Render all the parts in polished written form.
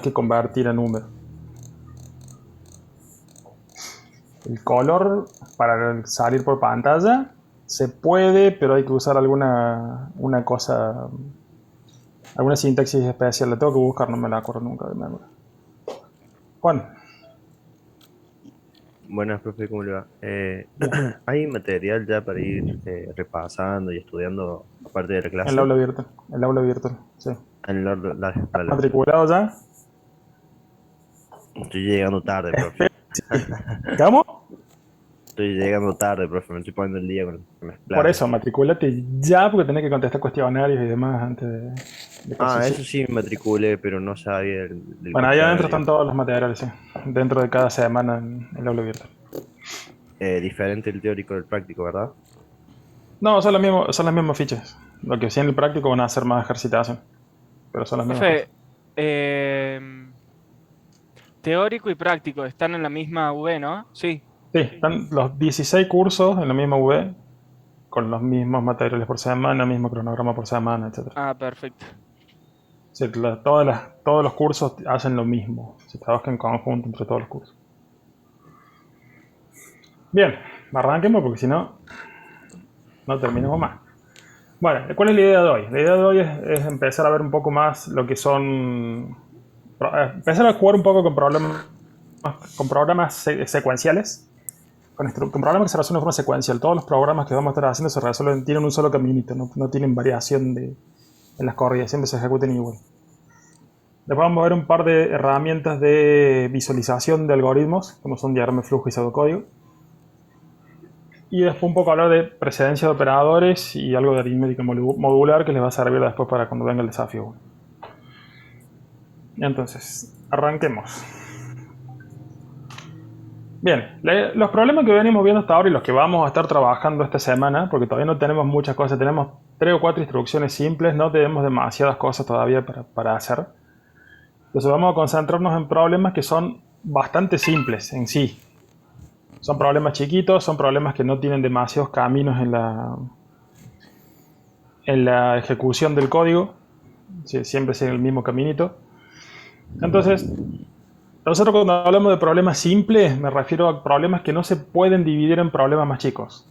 que convertir a número. El color para salir por pantalla se puede, pero hay que usar alguna sintaxis especial. La tengo que buscar, no me la acuerdo nunca de memoria. Juan, Buenas, profe, ¿cómo le va? bien. ¿Hay material ya para ir repasando y estudiando aparte de la El clase? aula virtual. El aula virtual, sí. Dale, profe. ¿Matriculado ya? Estoy llegando tarde, profe. Espero que sí. ¿Cómo? Estoy llegando tarde, profe. Me estoy poniendo el día con las Por eso, clases. matriculate ya porque tenés que contestar cuestionarios y demás antes de cosas Ah, así. eso sí me matriculé, pero no sabía del Bueno, ahí adentro cuestionario. están todos los materiales, sí. Dentro de cada semana en el aula virtual. Diferente el teórico del práctico, ¿verdad? No, son las mismas fichas. Lo que sí en el práctico van a hacer más ejercitación, pero son las mismas cosas. Profe, teórico y práctico están en la misma V, ¿no? Sí. Sí, están los 16 cursos en la misma V, con los mismos materiales por semana, mismo cronograma por semana, etcétera. Ah, perfecto. Sí, todos los cursos hacen lo mismo, se trabaja en conjunto entre todos los cursos. Bien, arranquemos porque si no, no terminamos más. Bueno, ¿cuál es la idea de hoy? La idea de hoy es empezar a ver un poco más lo que son... Empezar a jugar un poco con programas secuenciales, con programas que se resuelven de forma secuencial. Todos los programas que vamos a estar haciendo se resuelven, tienen un solo caminito, no tienen variación en las corridas, siempre se ejecutan igual. Después vamos a ver un par de herramientas de visualización de algoritmos, como son diagrama de flujo y pseudocódigo. Y después un poco hablar de precedencia de operadores y algo de aritmética modular que les va a servir después para cuando venga el desafío. Entonces, arranquemos. Bien, los problemas que venimos viendo hasta ahora y los que vamos a estar trabajando esta semana, porque todavía no tenemos muchas cosas, tenemos 3 o 4 instrucciones simples, no tenemos demasiadas cosas todavía para hacer. Entonces vamos a concentrarnos en problemas que son bastante simples en sí. Son problemas chiquitos, son problemas que no tienen demasiados caminos en la ejecución del código. Sí, siempre sigue el mismo caminito. Entonces, nosotros cuando hablamos de problemas simples, me refiero a problemas que no se pueden dividir en problemas más chicos.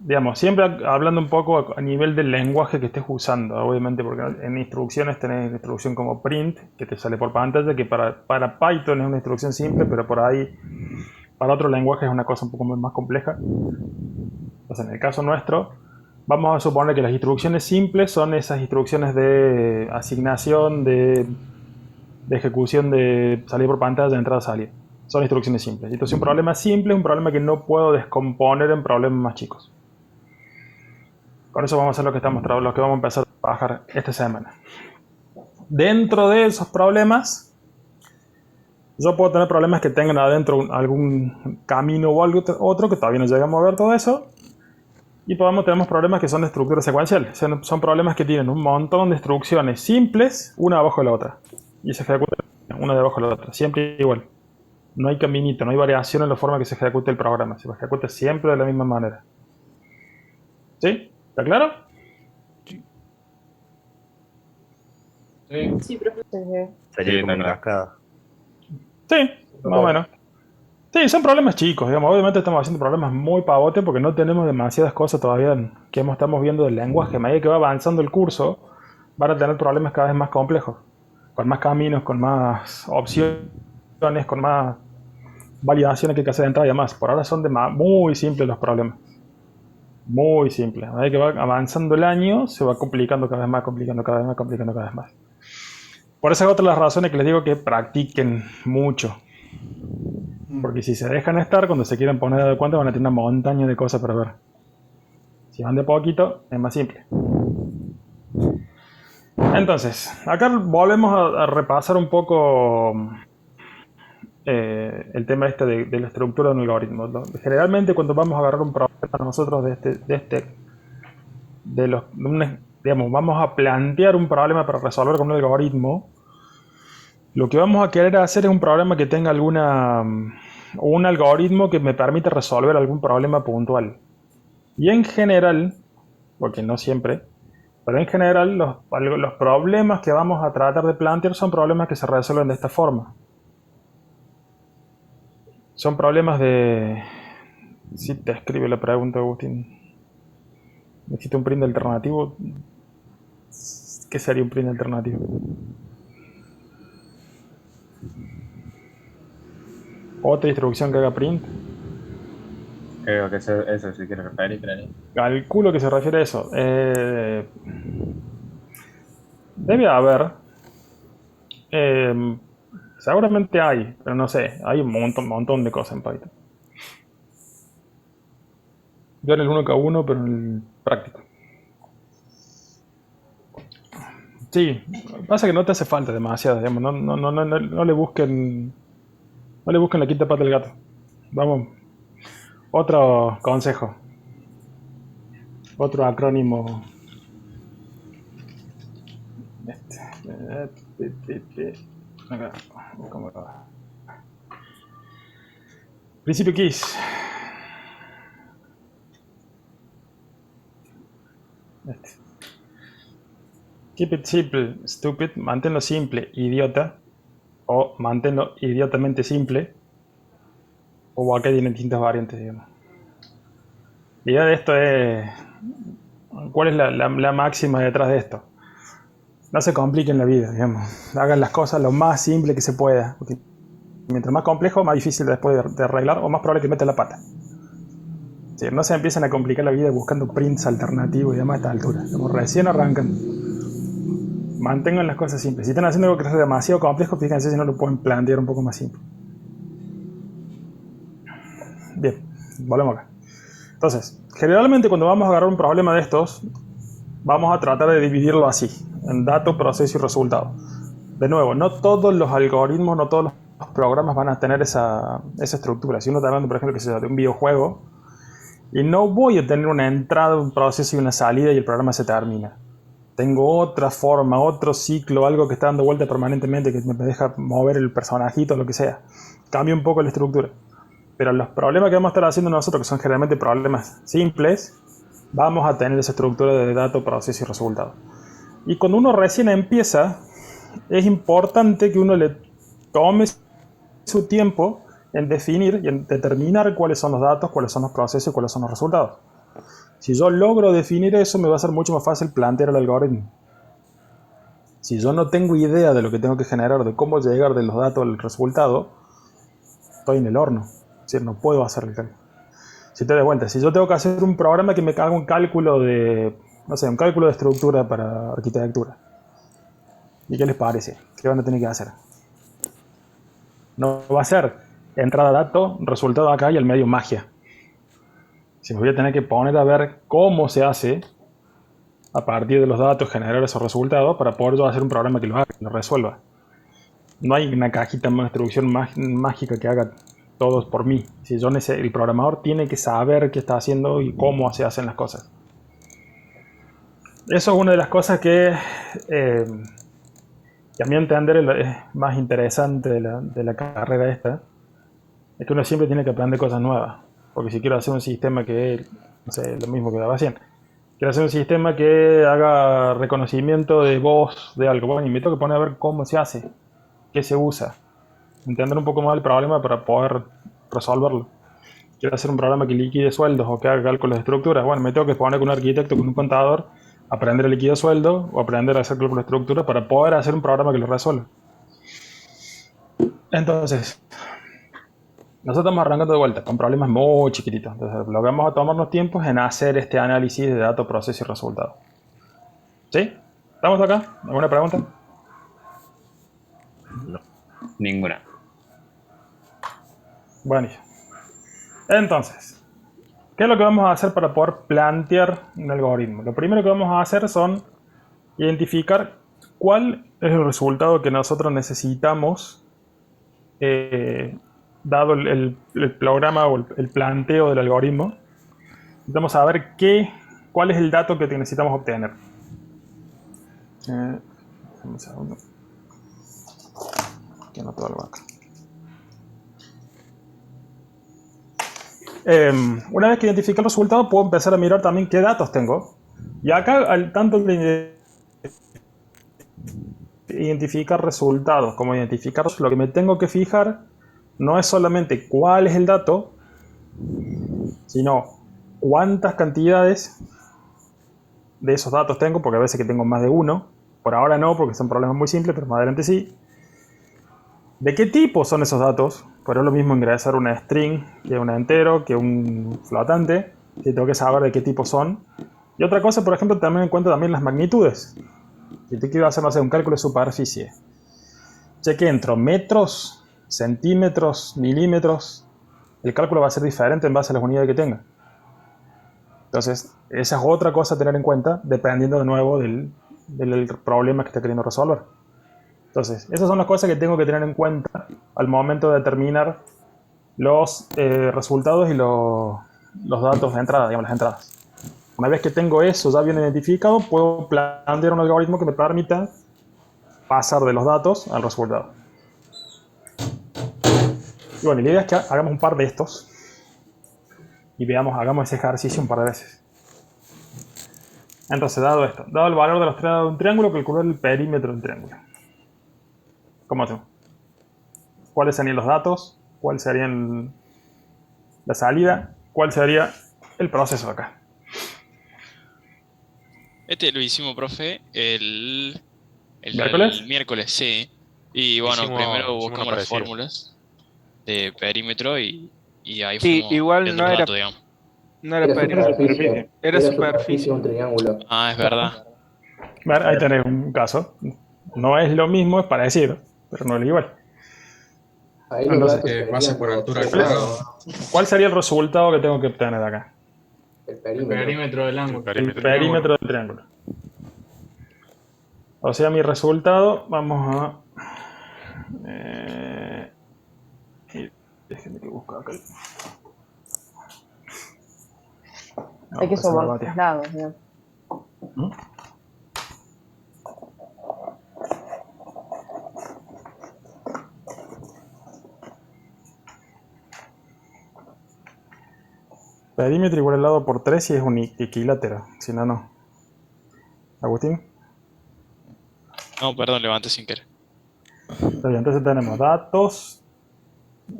Digamos, siempre hablando un poco a nivel del lenguaje que estés usando, obviamente, porque en instrucciones tenés instrucción como print, que te sale por pantalla, que para Python es una instrucción simple, pero por ahí para otro lenguaje es una cosa un poco más compleja. Entonces, en el caso nuestro, vamos a suponer que las instrucciones simples son esas instrucciones de asignación, de ejecución de salida por pantalla, de entrada-salida. Son instrucciones simples. Entonces, un problema simple es un problema que no puedo descomponer en problemas más chicos. Con eso vamos a hacer lo que vamos a empezar a trabajar esta semana. Dentro de esos problemas, yo puedo tener problemas que tengan adentro algún camino o algo otro, que todavía no llegamos a ver todo eso. Y tenemos problemas que son de estructura secuencial. Son problemas que tienen un montón de instrucciones simples, una abajo de la otra. Y se ejecutan una debajo de la otra. Siempre igual. No hay caminito, no hay variación en la forma que se ejecute el programa. Se ejecuta siempre de la misma manera. ¿Sí? ¿Está claro? Sí. Sí, Sí, profe. Sería sí, como no, en no. cascada. Sí, más o menos. Sí, son problemas chicos, digamos. Obviamente estamos haciendo problemas muy pavotes porque no tenemos demasiadas cosas todavía que estamos viendo del lenguaje. A medida que va avanzando el curso, van a tener problemas cada vez más complejos. Con más caminos, con más opciones, con más validaciones que hay que hacer de entrada y demás. Por ahora son muy simples los problemas. Muy simples. A medida que va avanzando el año, se va complicando cada vez más, complicando cada vez más, complicando cada vez más. Por eso es otra de las razones que les digo que practiquen mucho. Porque si se dejan estar, cuando se quieran poner de cuenta, van a tener una montaña de cosas para ver. Si van de poquito, es más simple. Entonces, acá volvemos a repasar un poco el tema este de la estructura de un algoritmo. Generalmente cuando vamos a agarrar un problema nosotros digamos, vamos a plantear un problema para resolver con un algoritmo, lo que vamos a querer hacer es un problema que tenga un algoritmo que me permita resolver algún problema puntual. Y en general, porque no siempre, Pero en general, los problemas que vamos a tratar de plantear son problemas que se resuelven de esta forma. Son problemas de... Si te escribe la pregunta, Agustín. ¿Necesito un print alternativo? ¿Qué sería un print alternativo? ¿Otra instrucción que haga print? Creo que eso sí quiere referir, creo. Calculo que se refiere a eso. Debe haber. Seguramente hay, pero no sé. Hay un montón de cosas en Python. Yo en el 1K1, pero en el práctico. Sí, pasa que no te hace falta demasiado, digamos. No le busquen. No le busquen la quinta pata al gato. Vamos. Otro consejo. Otro acrónimo. Acá. ¿Cómo va? Principio KISS. Keep it simple, stupid. Manténlo simple, idiota. O manténlo idiotamente simple. O acá tienen distintas variantes, digamos. La idea de esto es... ¿Cuál es la máxima detrás de esto? No se compliquen la vida, digamos. Hagan las cosas lo más simple que se pueda. Porque mientras más complejo, más difícil después de arreglar o más probable que metan la pata. Sí, no se empiezan a complicar la vida buscando prints alternativos y demás a esta altura. Como recién arrancan. Mantengan las cosas simples. Si están haciendo algo que es demasiado complejo, fíjense si no lo pueden plantear un poco más simple. Bien, volvemos acá. Entonces, generalmente cuando vamos a agarrar un problema de estos, vamos a tratar de dividirlo así, en dato, proceso y resultado. De nuevo, no todos los algoritmos, no todos los programas van a tener esa estructura. Si uno está hablando, por ejemplo, que sea de un videojuego, y no voy a tener una entrada, un proceso y una salida y el programa se termina. Tengo otra forma, otro ciclo, algo que está dando vuelta permanentemente, que me deja mover el personajito, lo que sea. Cambia un poco la estructura. Pero los problemas que vamos a estar haciendo nosotros, que son generalmente problemas simples, vamos a tener esa estructura de dato, proceso y resultado. Y cuando uno recién empieza, es importante que uno le tome su tiempo en definir y en determinar cuáles son los datos, cuáles son los procesos y cuáles son los resultados. Si yo logro definir eso, me va a ser mucho más fácil plantear el algoritmo. Si yo no tengo idea de lo que tengo que generar, de cómo llegar de los datos al resultado, estoy en el horno. Es decir, no puedo hacer el cálculo. Si te das cuenta, si yo tengo que hacer un programa que me haga un cálculo de, no sé, un cálculo de estructura para arquitectura, ¿y qué les parece? ¿Qué van a tener que hacer? No va a ser entrada dato, resultado acá y al medio magia. Si me voy a tener que poner a ver cómo se hace a partir de los datos generar esos resultados para poder yo hacer un programa que lo haga, que lo resuelva. No hay una cajita, una instrucción mágica que haga todos por mí. Si yo el programador tiene que saber qué está haciendo y cómo se hacen las cosas. Eso es una de las cosas que a mi entender es más interesante de la carrera esta. Es que uno siempre tiene que aprender cosas nuevas. Porque si quiero hacer un sistema que, no sé, lo mismo que daba recién. Quiero hacer un sistema que haga reconocimiento de voz de algo. Bueno, y me tengo que poner a ver cómo se hace, qué se usa. Entender un poco más el problema para poder resolverlo. Quiero hacer un programa que liquide sueldos o que haga cálculos de estructuras. Bueno, me tengo que poner con un arquitecto, con un contador, aprender a liquidar sueldos o aprender a hacer cálculos de estructura para poder hacer un programa que lo resuelva. Entonces, nosotros estamos arrancando de vuelta con problemas muy chiquititos. Entonces, lo que vamos a tomarnos tiempo es en hacer este análisis de datos, proceso y resultado. ¿Sí? ¿Estamos acá? ¿Alguna pregunta? No, ninguna. Buenísimo. Entonces, ¿qué es lo que vamos a hacer para poder plantear un algoritmo? Lo primero que vamos a hacer son identificar cuál es el resultado que nosotros necesitamos dado el programa o el planteo del algoritmo. Necesitamos saber cuál es el dato que necesitamos obtener. Un segundo. Que anoto algo acá. Una vez que identifique el resultado, puedo empezar a mirar también qué datos tengo Y acá, tanto de identificar resultados como identificar lo que me tengo que fijar no es solamente cuál es el dato, sino cuántas cantidades de esos datos tengo, porque a veces que tengo más de uno. Por ahora no, porque son problemas muy simples, pero más adelante sí. ¿De qué tipo son esos datos? Pero es lo mismo ingresar una string que un entero, que un flotante, que tengo que saber de qué tipo son. Y otra cosa, por ejemplo, también en cuenta también las magnitudes. Si te quiero hacer, no sé, un cálculo de superficie, ya que entro metros, centímetros, milímetros, el cálculo va a ser diferente en base a las unidades que tenga. Entonces, esa es otra cosa a tener en cuenta, dependiendo de nuevo del problema que esté queriendo resolver. Entonces, esas son las cosas que tengo que tener en cuenta al momento de determinar los resultados y los datos de entrada, digamos, las entradas. Una vez que tengo eso ya bien identificado, puedo plantear un algoritmo que me permita pasar de los datos al resultado. Y bueno, la idea es que hagamos un par de estos y veamos, hagamos ese ejercicio un par de veces. Entonces, dado esto, dado el valor de los lados de un triángulo, calcular el perímetro del triángulo. ¿Cómo hacemos? ¿Cuáles serían los datos? ¿Cuál sería la salida? ¿Cuál sería el proceso acá? Este lo hicimos, profe, ¿Miércoles? el miércoles, sí. Y bueno, primero Hicimos uno buscamos las parecido. fórmulas de perímetro y ahí Sí, fuimos igual viendo no los era, datos, digamos. no era Era perímetro, superficie. era Era superficie superficie. un triángulo. Ah, es verdad. Bueno, ahí tenés un caso. No es lo mismo, es parecido, pero no es igual. Ahí los Entonces, datos serían base por los altura al tres cuadrado. lados. ¿cuál sería el resultado que tengo que obtener acá? El El perímetro. perímetro del El ángulo. El perímetro. perímetro del triángulo. O sea, mi resultado, vamos a... déjenme que busque acá. No, Hay que se me sumar batió. los lados, ¿no? ¿Mm? Perímetro igual al lado por 3 y es un equilátero. Si no, no. Agustín. No, perdón, levanté sin querer. Está bien, entonces tenemos datos,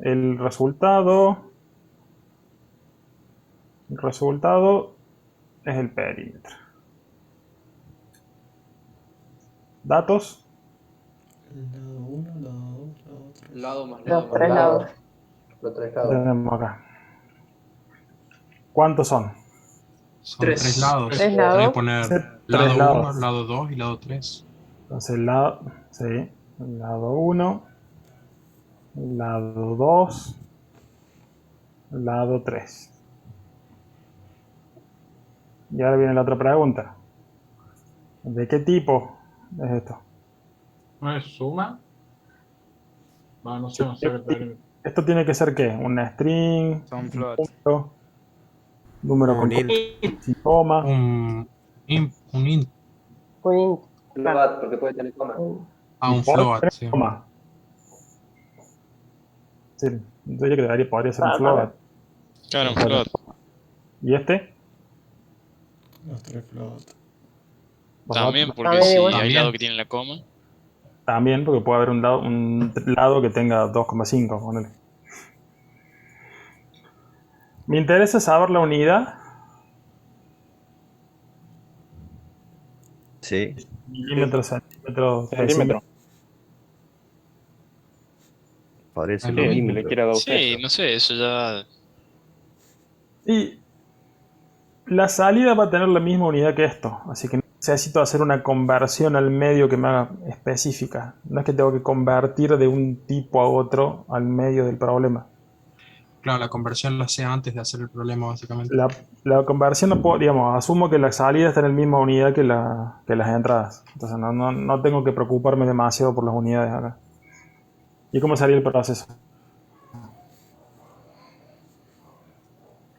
el resultado. El resultado es el perímetro. Datos. Lado más Los lado más tres lados. Los tres ¿Qué lados. tenemos acá? ¿Cuántos son? Son tres lados. Tres Podés lados. poner Tres lado 1, lados. lado 2 y lado 3. Entonces, sí, lado 1, lado 2, lado 3. Y ahora viene la otra pregunta. ¿De qué tipo es esto? ¿No es suma? No sé, no sé el perímetro. ¿Esto tiene que ser qué? ¿Una string? Son ¿Un float. punto? ¿Número con Un int. sin coma? Un int. Un int. Float, porque puede tener coma. A un ¿Por float, qué sí. coma? Sí, yo diría que podría ser un float. Claro, un float. ¿Y este? Los tres float. Los También, datos porque También si igual. hay También. lado que tiene la coma. también, porque puede haber un lado que tenga 2,5. Ponele. Me interesa saber la unidad. Sí, Milímetros, centímetros, Centímetro. podría ser Es lo lo mismo. mismo. pero- Sí, no sé, eso ya. Y la salida va a tener la misma unidad que esto, así que necesito hacer una conversión al medio que me haga específica. No es que tengo que convertir de un tipo a otro al medio del problema. Claro, la conversión la hacía antes de hacer el problema, básicamente. La conversión, no puedo, digamos, asumo que la salida está en la misma unidad que las entradas. Entonces no tengo que preocuparme demasiado por las unidades acá. ¿Y cómo sería el proceso?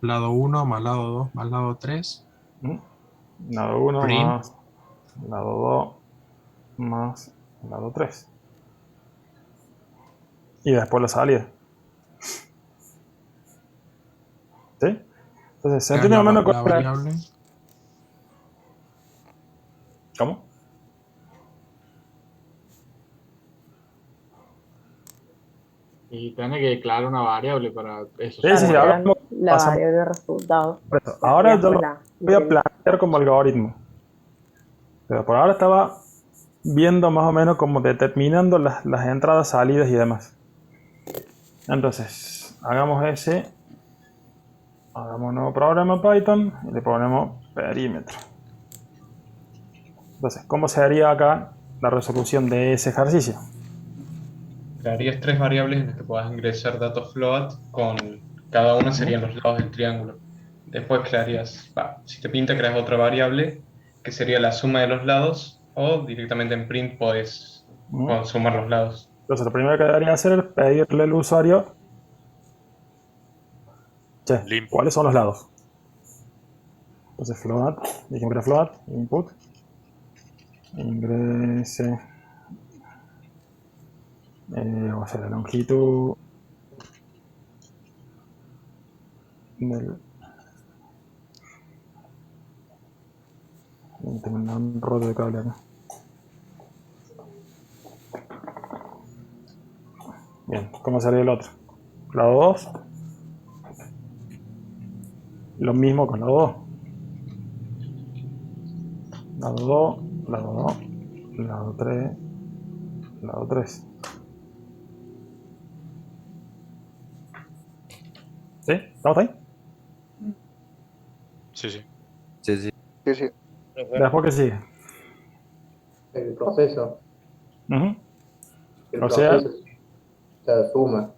Lado 1 más lado 2 más lado 3. ¿Mm? Lado 1 Print. más lado 2 más lado 3. Y después la salida. ¿Sí? Entonces, se Que es entiende más o menos la cuál es variable. ¿Cómo? Y tiene que declarar una variable para eso. Sí, sí, sí, Para ahora crear la pasamos variable de resultado. por eso. Y Ahora yo después lo la voy a imprimir. plantear como algoritmo. Pero por ahora estaba viendo más o menos como determinando las entradas, salidas y demás. Entonces, hagamos un nuevo programa Python y le ponemos perímetro. Entonces, ¿cómo sería acá la resolución de ese ejercicio? Crearías tres variables en las que puedas ingresar datos float, con cada una serían los lados del triángulo. Después si te pinta, creas otra variable que sería la suma de los lados, o directamente en print puedes sumar los lados. Entonces, lo primero que debería hacer es pedirle al usuario, che, ¿cuáles son los lados? Entonces, float, dijimos que era float, input, ingrese, vamos a hacer la longitud del... Tengo un rollo de cable acá. Bien, ¿cómo sería el otro? Lado 2. Lo mismo con lado 2. Lado 2, lado 2, lado 3, lado 3. ¿Sí? ¿Estamos ahí? Sí, sí. Sí, sí. Sí, sí. Después que sigue. El proceso. Ujú. El O sea, proceso, o sea, suma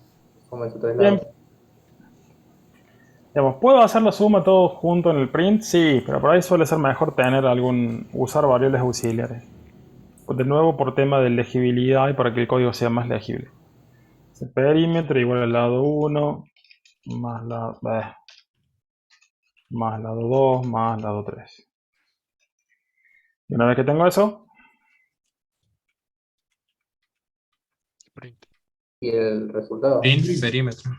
esos tres bien, lados. digamos, ¿puedo hacer la suma todo junto en el print? Sí, pero por ahí suele ser mejor usar variables auxiliares. Pues de nuevo por tema de legibilidad y para que el código sea más legible. El perímetro igual al lado 1 más más lado 2 más lado 3. Y una vez que tengo eso, Print. Y el resultado. Print perímetro.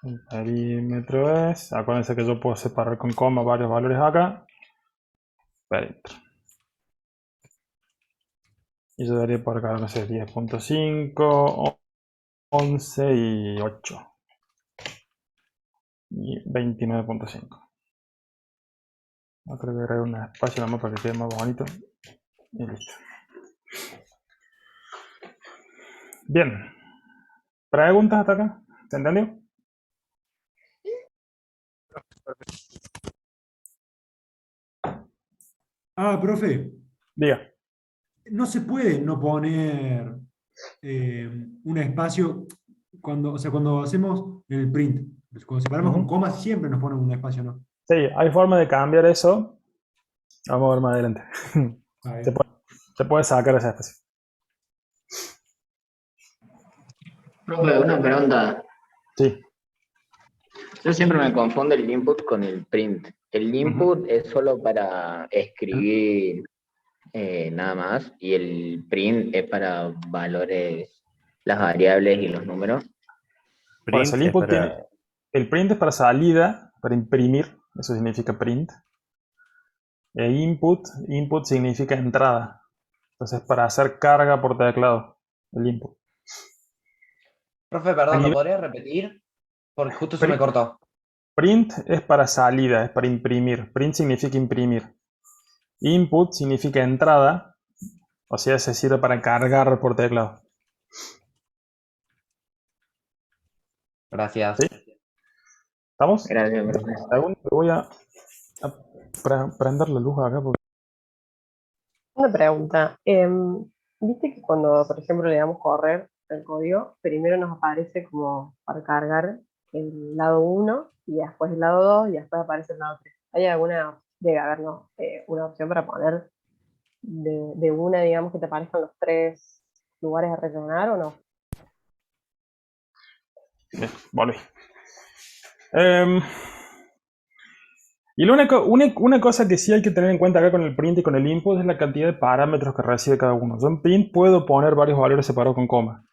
el perímetro es, acuérdense que yo puedo separar con coma varios valores acá, perímetro. Y yo debería poder cargar, no sé, 10.5, 11 y 8. Y 29.5. Creo que agregar un espacio nomás para que quede más bonito. Y listo. Bien. ¿Preguntas hasta acá? ¿Se entendió? Profe, Diga. no se puede no poner un espacio cuando hacemos el print. Cuando separamos con comas siempre nos ponen un espacio, ¿no? Sí, hay forma de cambiar eso. Vamos a ver más adelante. Se puede sacar ese espacio. Profe, una pregunta. Sí. Yo siempre me confundo el input con el print. ¿El input es solo para escribir nada más y el print es para valores, las variables y los números? Por eso, el print es para salida, para imprimir, eso significa print. E input significa entrada. Entonces, para hacer carga por teclado, el input. Profe, perdón, ¿lo podría repetir? Porque justo se me cortó. Print es para salida, es para imprimir. Print significa imprimir. Input significa entrada, o sea, se sirve para cargar por teclado. Gracias. ¿Sí? ¿Estamos? Gracias, profe. Voy a prender la luz acá. Una pregunta. ¿Viste que cuando, por ejemplo, le damos correr el código, primero nos aparece como para cargar el lado 1 y después el lado 2 y después aparece el lado 3? Debe haber, ¿no? Una opción para poner de una, digamos, que te aparezcan los tres lugares a rellenar o no? Bien, volví. Y una cosa que sí hay que tener en cuenta acá con el print y con el input es la cantidad de parámetros que recibe cada uno. Yo en print puedo poner varios valores separados con coma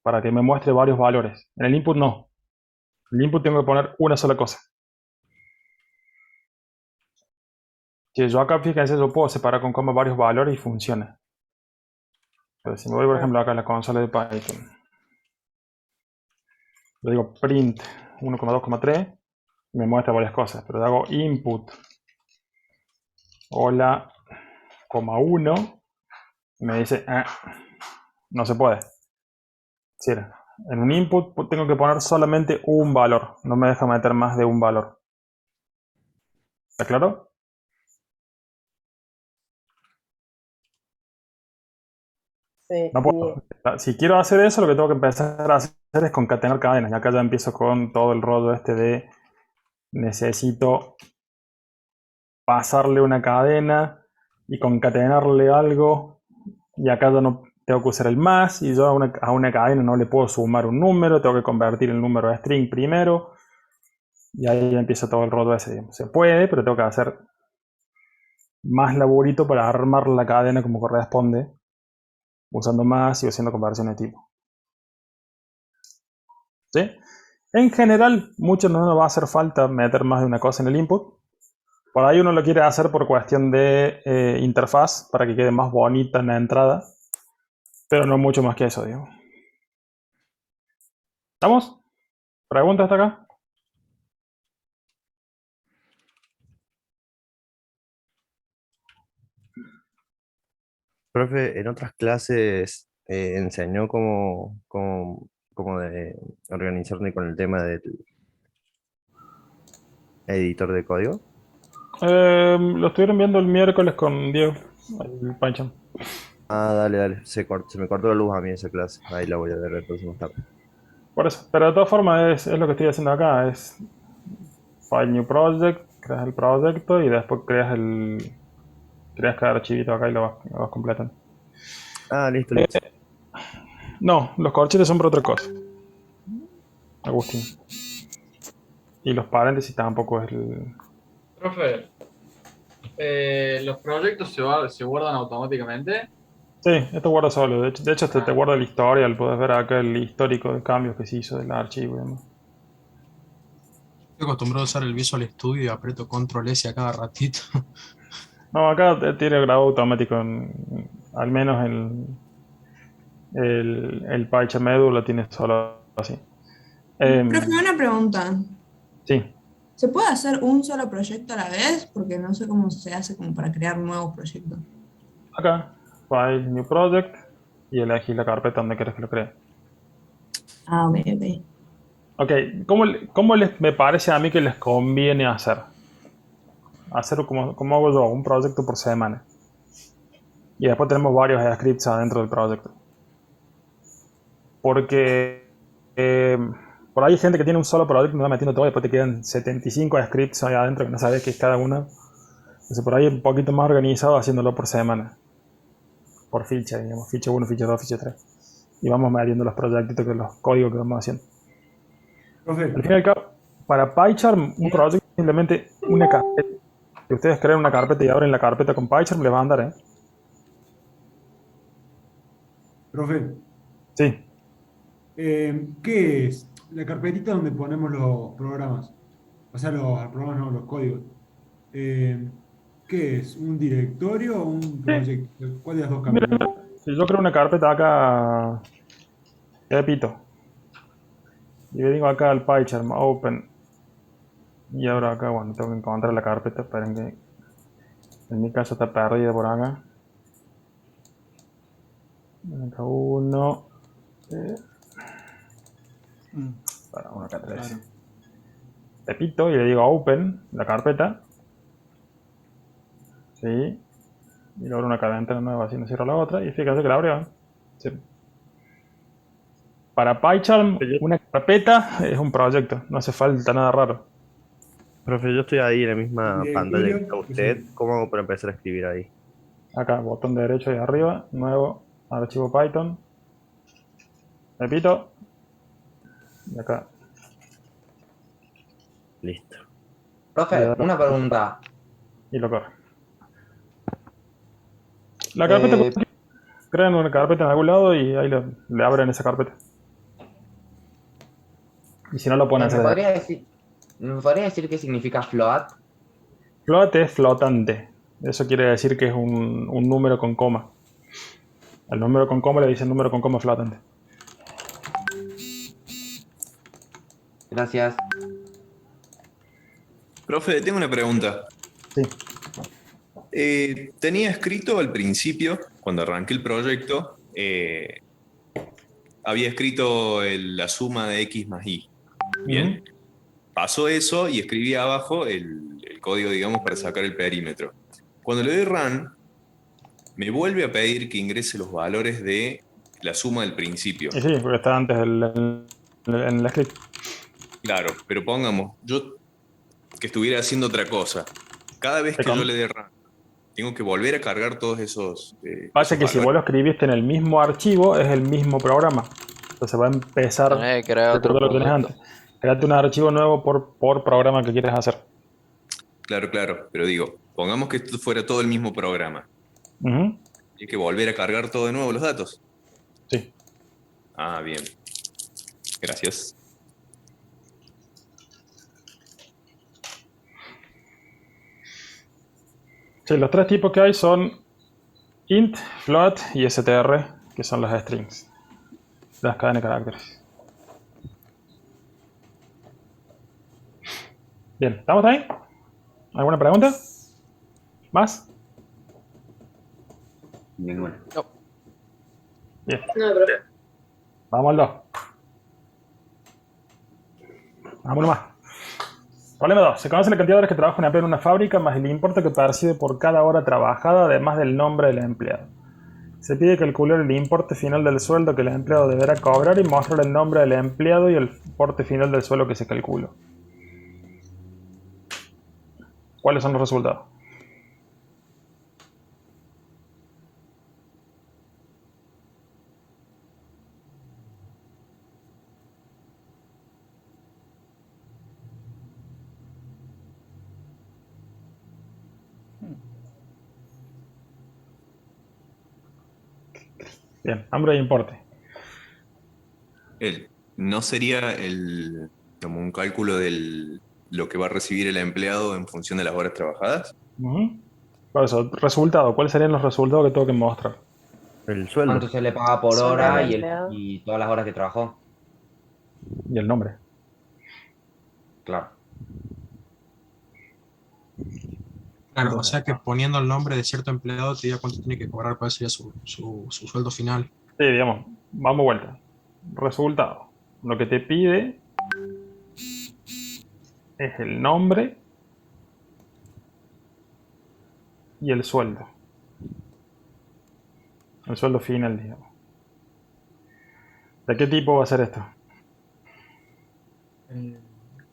para que me muestre varios valores. En el input no. En el input tengo que poner una sola cosa. Si yo acá, fíjense, yo puedo separar con coma varios valores y funciona. Pero si me voy, por ejemplo, acá a la consola de Python, le digo print 1,2,3, me muestra varias cosas, pero le hago input, hola, coma 1, y me dice, no se puede. Es decir, en un input tengo que poner solamente un valor, no me deja meter más de un valor. ¿Está claro? Sí, No puedo. Si quiero hacer eso, lo que tengo que empezar a hacer es concatenar cadenas. Y acá ya empiezo con todo el rollo este de necesito pasarle una cadena y concatenarle algo. Y acá ya no tengo que usar el más. Y yo a una cadena no le puedo sumar un número. Tengo que convertir el número a string primero. Y ahí ya empieza todo el rollo ese. Digamos. Se puede, pero tengo que hacer más laburito para armar la cadena como corresponde, usando más y haciendo conversiones de tipo. ¿Sí? En general, mucho no nos va a hacer falta meter más de una cosa en el input. Por ahí uno lo quiere hacer por cuestión de interfaz, para que quede más bonita en la entrada. Pero no mucho más que eso, digamos. ¿Estamos? ¿Preguntas hasta acá? Profe, en otras clases enseñó cómo de organizarme con el tema del editor de código. Lo estuvieron viendo el miércoles con Diego, el PyCharm. Ah, dale. Se me cortó la luz a mí esa clase. Ahí la voy a ver entonces más tarde. Por eso. Pero de todas formas es lo que estoy haciendo acá. Es File New Project, creas el proyecto y después creas cada archivito acá y lo vas completando. Ah, listo. No, los corchetes son por otra cosa, Agustín. Y los paréntesis tampoco es el... Profe, ¿los proyectos se guardan automáticamente? Sí, esto guarda solo. De hecho te guarda el historial. Puedes ver acá el histórico de cambios que se hizo del archivo y demás. Estoy acostumbrado a usar el Visual Studio y aprieto Control S a cada ratito. No, acá tiene grado automático. Al menos el PyCharm Edu lo tiene solo así. Profe, una pregunta. Sí. ¿Se puede hacer un solo proyecto a la vez? Porque no sé cómo se hace como para crear nuevos proyectos. Acá, File New Project, y elegís la carpeta donde quieres que lo cree. Ah, ok. Ok, ¿cómo me parece a mí que les conviene hacer? Hacer como hago yo, un proyecto por semana. Y después tenemos varios scripts adentro del proyecto. Porque por ahí hay gente que tiene un solo proyecto y no va metiendo todo, y después te quedan 75 scripts ahí adentro que no sabes qué es cada uno. Entonces por ahí un poquito más organizado haciéndolo por semana. Por ficha, digamos, ficha 1, ficha 2, ficha 3. Y vamos metiendo los proyectos, los códigos que vamos haciendo. Profe. Al fin y al cabo, para PyCharm, un proyecto es simplemente una carpeta. Si ustedes crean una carpeta y abren la carpeta con PyCharm, les va a andar, Profe. Sí. ¿Qué es la carpetita donde ponemos los programas? O sea, los programas no, los códigos. ¿Qué es? ¿Un directorio o un proyecto? ¿Cuál de las dos Mira, carpetas? si yo creo una carpeta acá, repito, y le digo acá al PyCharm, open, y ahora acá, bueno, tengo que encontrar la carpeta, esperen que en mi caso está perdida por acá. Acá uno, para uno acá tres. Repito y le digo open, la carpeta. Sí. Y luego una cadena nueva, así no cierro la otra. Y fíjense que la abrió. Sí. Para PyCharm, una carpeta es un proyecto, no hace falta nada raro. Profe, yo estoy ahí en la misma pantalla que está Directorio, usted. ¿Cómo hago para empezar a escribir ahí? Acá, botón derecho ahí arriba, nuevo archivo Python. Repito. Y acá. Listo. Profe, una pregunta. Y lo corre. La carpeta, crean una carpeta en algún lado y ahí le abren esa carpeta. Y si no lo pueden ¿Me hacer. podría decir qué significa float? Float es flotante. Eso quiere decir que es un número con coma. Al número con coma le dicen número con coma flotante. Gracias. Profe, tengo una pregunta. Sí. Tenía escrito al principio, cuando arranqué el proyecto, había escrito la suma de x más y. Bien. Pasó eso y escribí abajo el código, digamos, para sacar el perímetro. Cuando le doy run, me vuelve a pedir que ingrese los valores de la suma del principio. Y sí, porque está antes en el script. Claro, pero pongamos, yo que estuviera haciendo otra cosa. Cada vez que yo le dé run, tengo que volver a cargar todos esos. Pasa que si vos lo escribiste en el mismo archivo, es el mismo programa. Entonces va a empezar Crea otro todo lo que tenés antes. Créate un archivo nuevo por programa que quieres hacer. Claro, claro, pero digo, pongamos que esto fuera todo el mismo programa. Hay que volver a cargar todo de nuevo los datos. Sí. Ah, bien. Gracias. Sí, los tres tipos que hay son int, float y str, que son las strings, las cadenas de caracteres. Bien, ¿estamos ahí? ¿Alguna pregunta? ¿Más? Ninguna. No. Bien. No, profe. Vamos al 2. Vámonos más. Problema 2. Se conoce la cantidad de horas que trabaja un empleado en una fábrica más el importe que percibe por cada hora trabajada, además del nombre del empleado. Se pide calcular el importe final del sueldo que el empleado deberá cobrar y mostrar el nombre del empleado y el importe final del sueldo que se calculó. ¿Cuáles son los resultados? Bien, nombre e importe. ¿No sería como un cálculo de lo que va a recibir el empleado en función de las horas trabajadas? Por eso, resultado. ¿Cuáles serían los resultados que tengo que mostrar? El sueldo. ¿Cuánto se le paga por Sueldo hora del y, empleado. y todas las horas que trabajó? Y el nombre. Claro. Claro, o sea que poniendo el nombre de cierto empleado te diga cuánto tiene que cobrar, cuál sería su sueldo final. Sí, digamos, vamos vuelta. Resultado. Lo que te pide es el nombre y el sueldo. El sueldo final, digamos. ¿De qué tipo va a ser esto?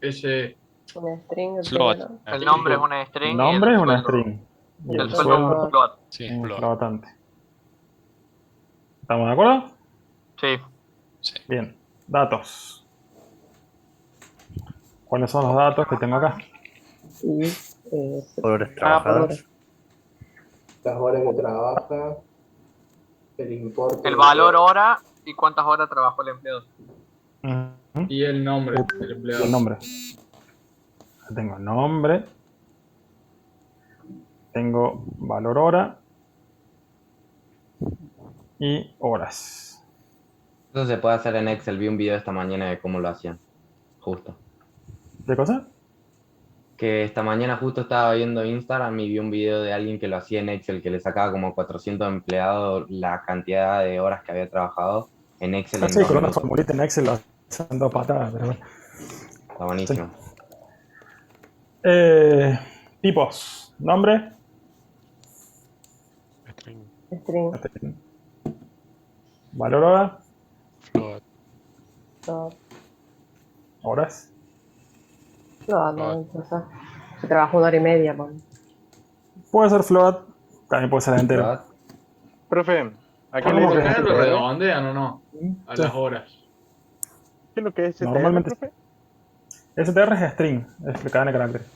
Ese. Una string. Float. El nombre es una string. El nombre y es el una sueldo- string. Y El el sueldo sueldo es un float. Sí, es un float. flotante. ¿Estamos de acuerdo? Sí. Bien. Datos. ¿Cuáles son los datos que tengo acá? Y Horas por trabajadas. Las horas que trabaja, el importe. El valor hora y cuántas horas trabajó el empleado. Y el nombre del Y empleado. el nombre. Tengo nombre. Tengo valor hora. Y horas. Eso se puede hacer en Excel. Vi un video esta mañana de cómo lo hacían. Justo. ¿Qué cosa? Que esta mañana justo estaba viendo Instagram y vi un video de alguien que lo hacía en Excel, que le sacaba como 400 empleados la cantidad de horas que había trabajado en Excel en Sí, 2 con una minutos. formulita en Excel lo hacen dos patadas, pero bueno. Está buenísimo. Tipos. Nombre. string. Valor hora. Float. Float. Horas. No, entonces. Se trabaja 1 hora y media. Puede ser float. También puede ser entero. Profe, ¿a qué ¿Cómo le que dicen es ¿Lo STR? redondean o no? A Sí. las horas. ¿Qué es lo que es STR, Normalmente profe? STR es string, es la cadena de caracteres.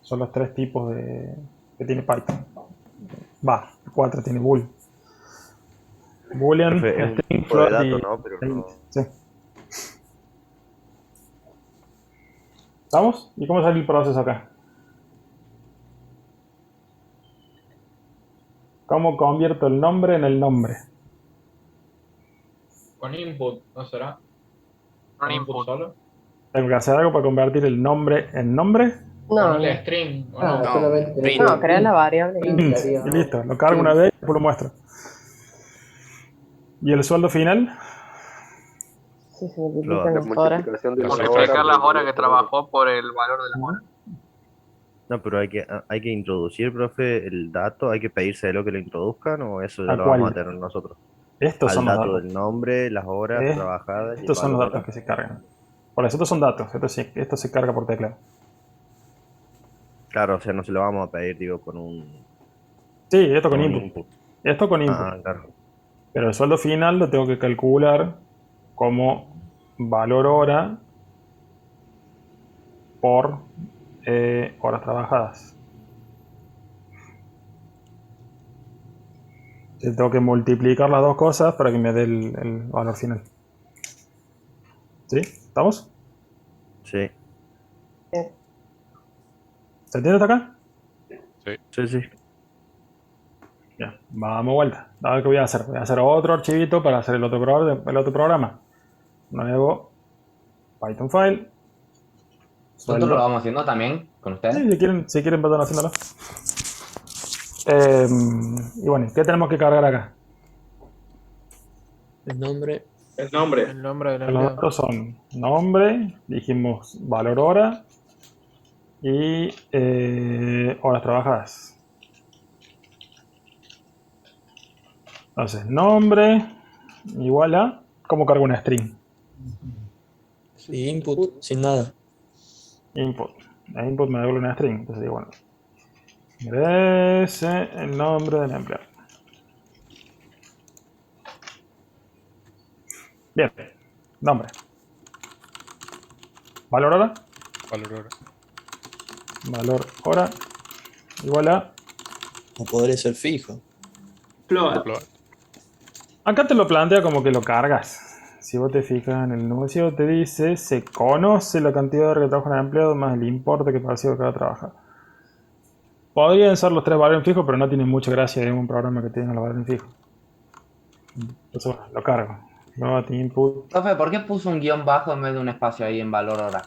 Son los tres tipos que tiene Python. Va, 4 tiene bool. Boolean, Profe, es un string, tipo de float y dato, ¿no? Pero int. no. Sí. ¿Estamos? ¿Y cómo sale el proceso acá? ¿Cómo convierto el nombre en el nombre? Con input, ¿no será? Con input solo. ¿Tengo que hacer algo para convertir el nombre en nombre? No, Ponerle no. string, ¿o Ah, no? solamente tenés que No, crear la variable. print sería, Y ¿no? listo, lo cargo una vez y después lo muestro. ¿Y el sueldo final? Sí, se Float. multiplican La las horas. multiplicación de las Multiplicar horas las por horas que trabajó por el valor de las horas. No, pero hay que introducir, profe, el dato, hay que pedírselo que lo introduzcan o eso ya ¿A lo vamos a cuál? tener nosotros. Estos Al son los dato datos. del nombre, las horas trabajadas y el Estos son los valor datos hora. que se cargan. Por eso estos son datos. Esto se carga por teclado. Claro, o sea, no se lo vamos a pedir, digo, con un, Sí, esto con con un input. input. Esto con input. Ah, claro. Pero el sueldo final lo tengo que calcular como valor hora por horas trabajadas. Tengo que multiplicar las dos cosas para que me dé el valor final. ¿Sí? ¿Estamos? Sí. ¿Se entiende hasta acá? Sí, sí. Ya, vamos vuelta. A ver qué voy a hacer. Voy a hacer otro archivito para hacer el otro programa. Nuevo Python file. Nosotros lo Sueldo. vamos haciendo también con ustedes. Sí, si quieren vayan haciéndolo. Y bueno, ¿qué tenemos que cargar acá? El nombre. El nombre. El nombre del Los empleado. datos son nombre, dijimos valor hora y horas trabajadas. Entonces, nombre igual a ¿cómo cargo una string? Sí, input, sin nada. Input. A input me devuelve una string. Entonces digo, bueno, merece el nombre del empleado. Bien, nombre. Valor hora. Valor hora igual a. No podría ser fijo. Float. Acá te lo plantea como que lo cargas. Si vos te fijas en el enunciado, te dice: se conoce la cantidad de horas que trabaja el empleado más el importe que pareció que va a trabajar. Podrían ser los tres valores fijos, pero no tiene mucha gracia en un programa que tenga los valores fijos. Entonces, bueno, lo cargo. Float input. Profe, ¿por qué puso un guión bajo en vez de un espacio ahí en valor hora?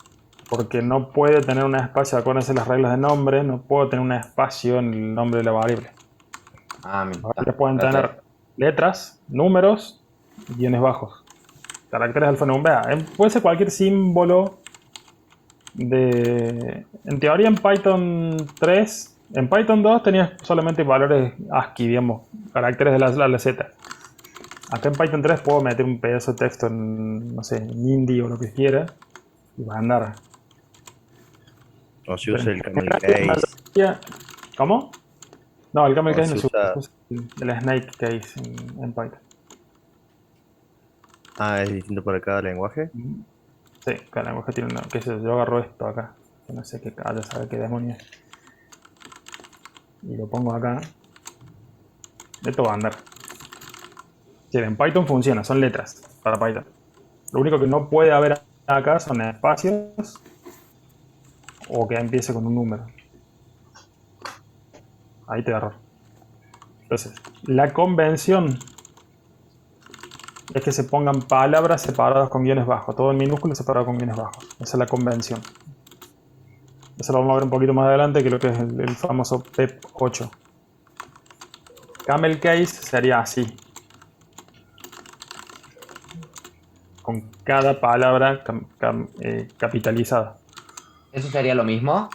Porque no puede tener un espacio, acuérdense las reglas de nombre, no puedo tener un espacio en el nombre de la variable. Ah, Las mira. variables pueden tener letras, números, guiones bajos, caracteres alfanumérica. Puede ser cualquier símbolo de... En teoría en Python 3, en Python 2 tenías solamente valores ASCII, digamos, caracteres de la Z. Acá en Python 3 puedo meter un pedazo de texto en, no sé, en indie o lo que quiera y va a andar. O si usa el camel case. ¿Cómo? No, el camel O case si no se usa- usa el snake case en Python. Ah, es distinto para cada lenguaje. Sí, cada lenguaje tiene una. ¿Qué sé yo? Yo agarro esto acá. Que no sé qué calla, sabe qué demonios. Y lo pongo acá. Esto va a andar. Sí, en Python funciona, son letras para Python. Lo único que no puede haber acá son espacios o que empiece con un número. Ahí te da error. Entonces, la convención es que se pongan palabras separadas con guiones bajos. Todo en minúsculo separado con guiones bajos. Esa es la convención. Eso lo vamos a ver un poquito más adelante, que es lo que es el famoso PEP 8. Camel case sería así. Con cada palabra capitalizada. ¿Eso sería lo mismo?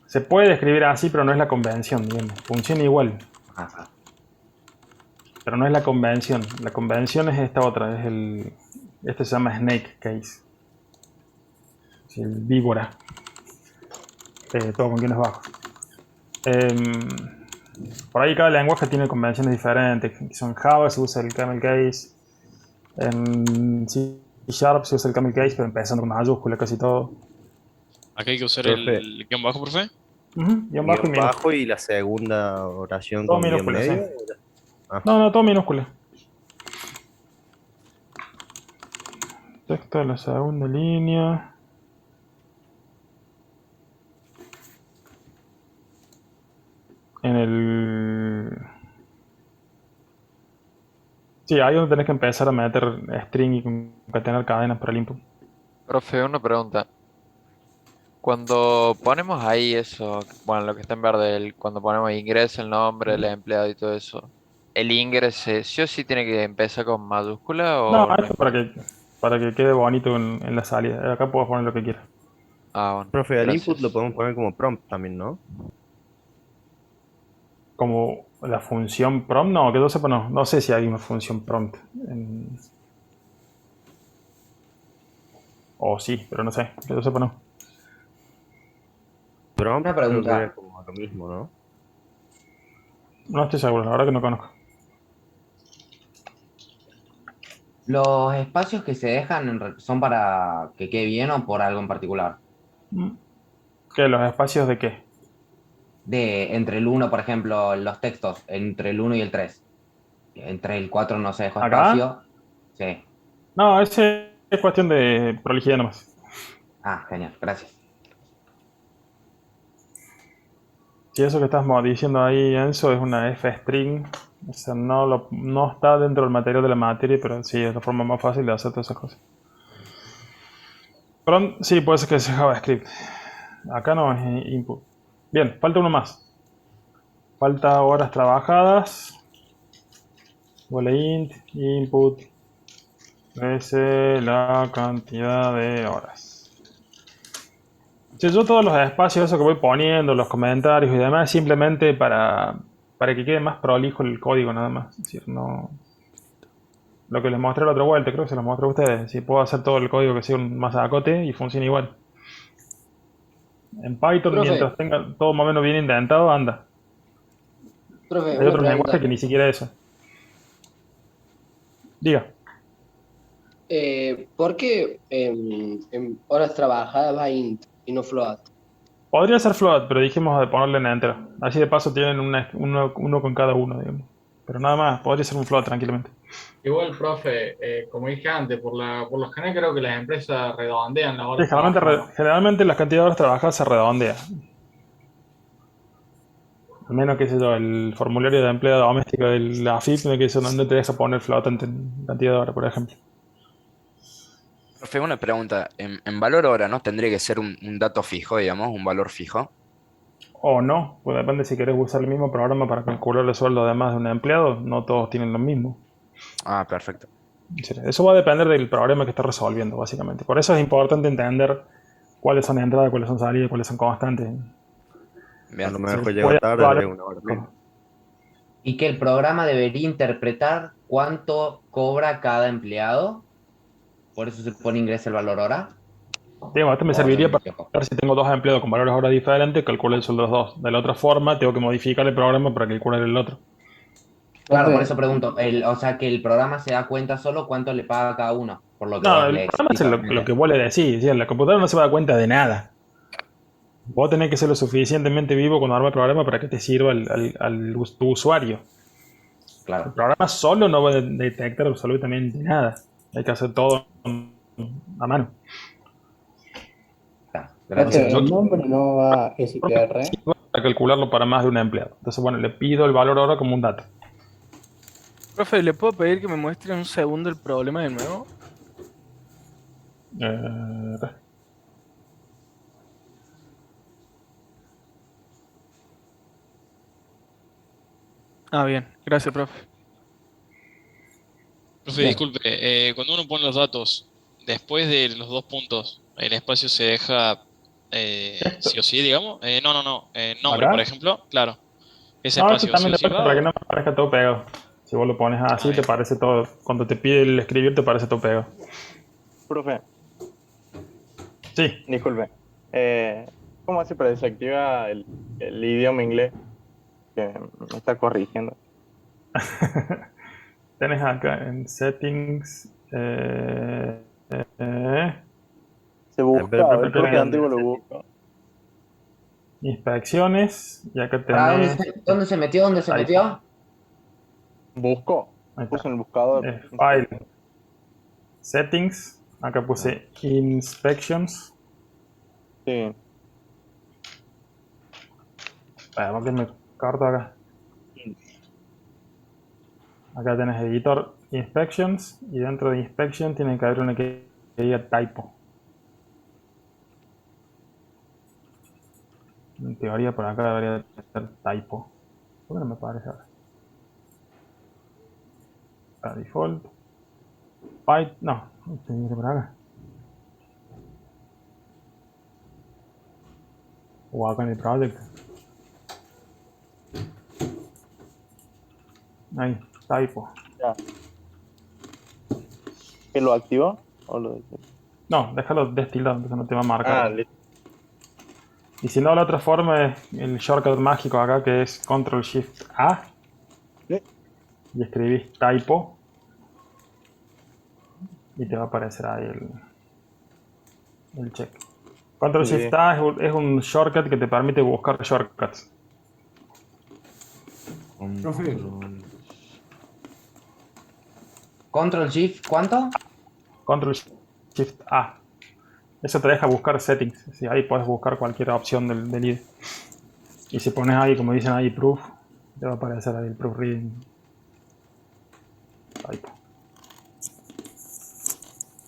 Se puede escribir así, pero no es la convención, digamos. Funciona igual. Ajá. Pero no es la convención. La convención es esta otra. Este se llama snake case. Sí, el víbora. Todo con guiones bajos. Por ahí cada lenguaje tiene convenciones diferentes. En Java se usa el camel case. En C# se usa el camel case, pero empezando con mayúscula casi todo. Acá hay que usar Profe. el guión bajo, profe. Guión bajo y Guión minúscula. bajo y la segunda oración Todo con guión minúscula, sí. medio. Ah. No, todo minúscula. Texto de la segunda línea. En el Sí, ahí donde tenés que empezar a meter string y concatenar cadenas para el input. Profe, una pregunta. Cuando ponemos ahí eso, bueno, lo que está en verde, cuando ponemos ingreso, el nombre del empleado y todo eso, ¿el ingreso sí o sí tiene que empezar con mayúscula No, o no esto importa? para que quede bonito en la salida. Acá puedo poner lo que quieras. Ah, bueno, Profe, al input lo gracias. podemos poner como prompt también, ¿no? Como la función prompt, no, que yo sepa, no. No sé si hay una función prompt. O sí, pero no sé, que yo sepa, no. Prompt Una creo que era pregunta. como lo mismo, ¿no? No estoy seguro, la verdad que no conozco. ¿Los espacios que se dejan son para que quede bien o por algo en particular? ¿Qué? ¿Los espacios de qué? Entre el uno, por ejemplo, los textos, entre el uno y el 3. Entre el 4 no se dejó ¿Acá? espacio. Sí. No, ese es cuestión de prolijidad nomás. Ah, genial, gracias. Si eso que estás diciendo ahí, Enzo, es una f-string, o sea, no está dentro del material de la materia, pero sí es la forma más fácil de hacer todas esas cosas. Pero sí, puede ser que sea JavaScript. Acá no es input. Bien, falta uno más. Falta horas trabajadas. Int, input, es la cantidad de horas. Si yo todos los espacios eso que voy poniendo, los comentarios y demás, simplemente para que quede más prolijo el código nada más. Es decir, no. Lo que les mostré la otra vuelta, creo que se los mostré a ustedes. Si puedo hacer todo el código que sea un masacote y funcione igual. En Python, Profe, mientras tenga todo más o menos bien indentado, anda. profe, Hay una otros lenguajes pregunta. que ni siquiera eso. Diga. ¿Por qué en horas trabajadas va int y no float? Podría ser float, pero dijimos de ponerle en entero. Así de paso tienen uno con cada uno, digamos. Pero nada más, podría ser un float tranquilamente. Igual, profe, como dije antes, por lo general creo que las empresas redondean las Sí, horas trabajadas. generalmente las cantidades de horas trabajadas se redondea. Al menos, qué sé yo, el formulario de empleo doméstico de la AFIP, que eso no te deja poner flotante en cantidad de horas, por ejemplo. Profe, una pregunta. En valor hora, ¿no? Tendría que ser un dato fijo, digamos, un valor fijo. O no, pues depende si querés usar el mismo programa para calcular el sueldo además de un empleado, no todos tienen lo mismo. Ah, perfecto. Eso va a depender del problema que estés resolviendo, básicamente. Por eso es importante entender cuáles son entradas, cuáles son salidas, cuáles son constantes. Cuando Bien. me Se dejo llegar puede tarde, evaluar. es una hora menos. Y que el programa debería interpretar cuánto cobra cada empleado. Por eso se pone ingreso el valor hora. Digo, esto me O yo serviría me para equivoco. ver si tengo dos empleados con valores horas diferentes, calculo el sueldo de los dos. De la otra forma, tengo que modificar el programa para calcular el otro. Claro, por Profe, eso pregunto. O sea, que el programa se da cuenta solo cuánto le paga a cada uno, por lo que No, vos el le programa es explicas. lo que vos le decís. ¿Sí? La computadora no se va a dar cuenta de nada. Vos tenés que ser lo suficientemente vivo cuando arma el programa para que te sirva tu usuario. El Claro. programa solo no va a detectar absolutamente nada. Hay que hacer todo a mano. Gracias. profe, el nombre no va SPR. Para calcularlo para más de un empleado. Entonces, bueno, le pido el valor ahora como un dato. Profe, ¿le puedo pedir que me muestre un segundo el problema de nuevo? Eh, Ah, bien. Gracias, profe. Profe, Bien. disculpe, cuando uno pone los datos, después de los dos puntos, el espacio se deja sí o sí, digamos. No. Nombre, por ¿Acá? ejemplo, claro. Ese No, esto espacio sí también o sí depende va para que no o. me parezca todo pegado. Si vos lo pones Ah, así, te bien. parece todo. Cuando te pide el escribir, te parece todo pegado. Profe, Sí. disculpe. Eh, ¿Cómo hace para desactivar el idioma inglés que me está corrigiendo? Tenés acá en settings. Se busca, el profe antiguo lo busca. Inspecciones. Y acá ¿Para tenés. dónde se metió? ¿Dónde se Ahí está. metió? Busco, Ahí puse está. en el buscador. File. Settings. Acá puse inspections. Sí. Vamos que me corto acá. Acá tenés editor Inspections, y dentro de Inspection tiene que haber una que diga typo. En teoría por acá debería ser typo. ¿Por qué no me parece ahora? Acá default. Python, no, tiene que ir por acá. O acá en el project. Ahí, typo. Ya. ¿Que lo activó? ¿O lo No, déjalo destilado, entonces no te va a marcar. Ah, listo. Y si no, la otra forma es el shortcut mágico acá, que es Ctrl Shift A. Y escribís typo. Y te va a aparecer ahí el check. Ctrl Sí. Shift A es un shortcut que te permite buscar shortcuts. Profe, Control Shift, ¿cuánto? Ctrl Shift A. Eso te deja buscar settings. Sí, ahí puedes buscar cualquier opción del IDE. Y si pones ahí, como dicen ahí, proof, te va a aparecer ahí el proofreading. Typo.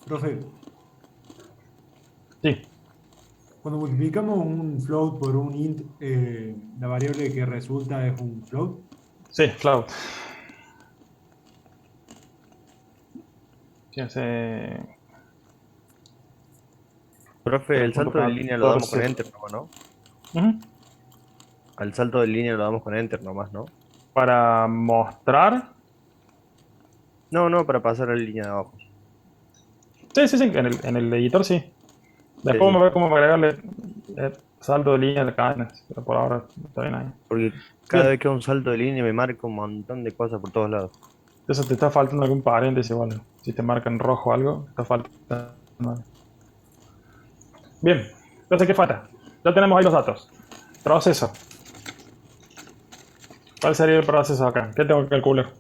profe, Sí. cuando multiplicamos un float por un int, la variable que resulta es un float. Sí, float. Sí, hace... Profe, el salto de línea lo damos con 14. Enter nomás, ¿no? Ujú. Al salto de línea lo damos con Enter nomás, ¿no? Para mostrar. No, para pasar a la línea de abajo. Sí, en el editor sí. Después Sí. vamos a ver cómo agregarle salto de línea de cadenas. Pero por ahora está bien ahí. Porque cada Bien. vez que hago un salto de línea me marca un montón de cosas por todos lados. Eso te está faltando algún paréntesis o algo. Si te marca en rojo algo, te está faltando. Bien. Entonces, ¿qué falta? Ya tenemos ahí los datos. Proceso. ¿Cuál sería el proceso acá? ¿Qué tengo que calcular?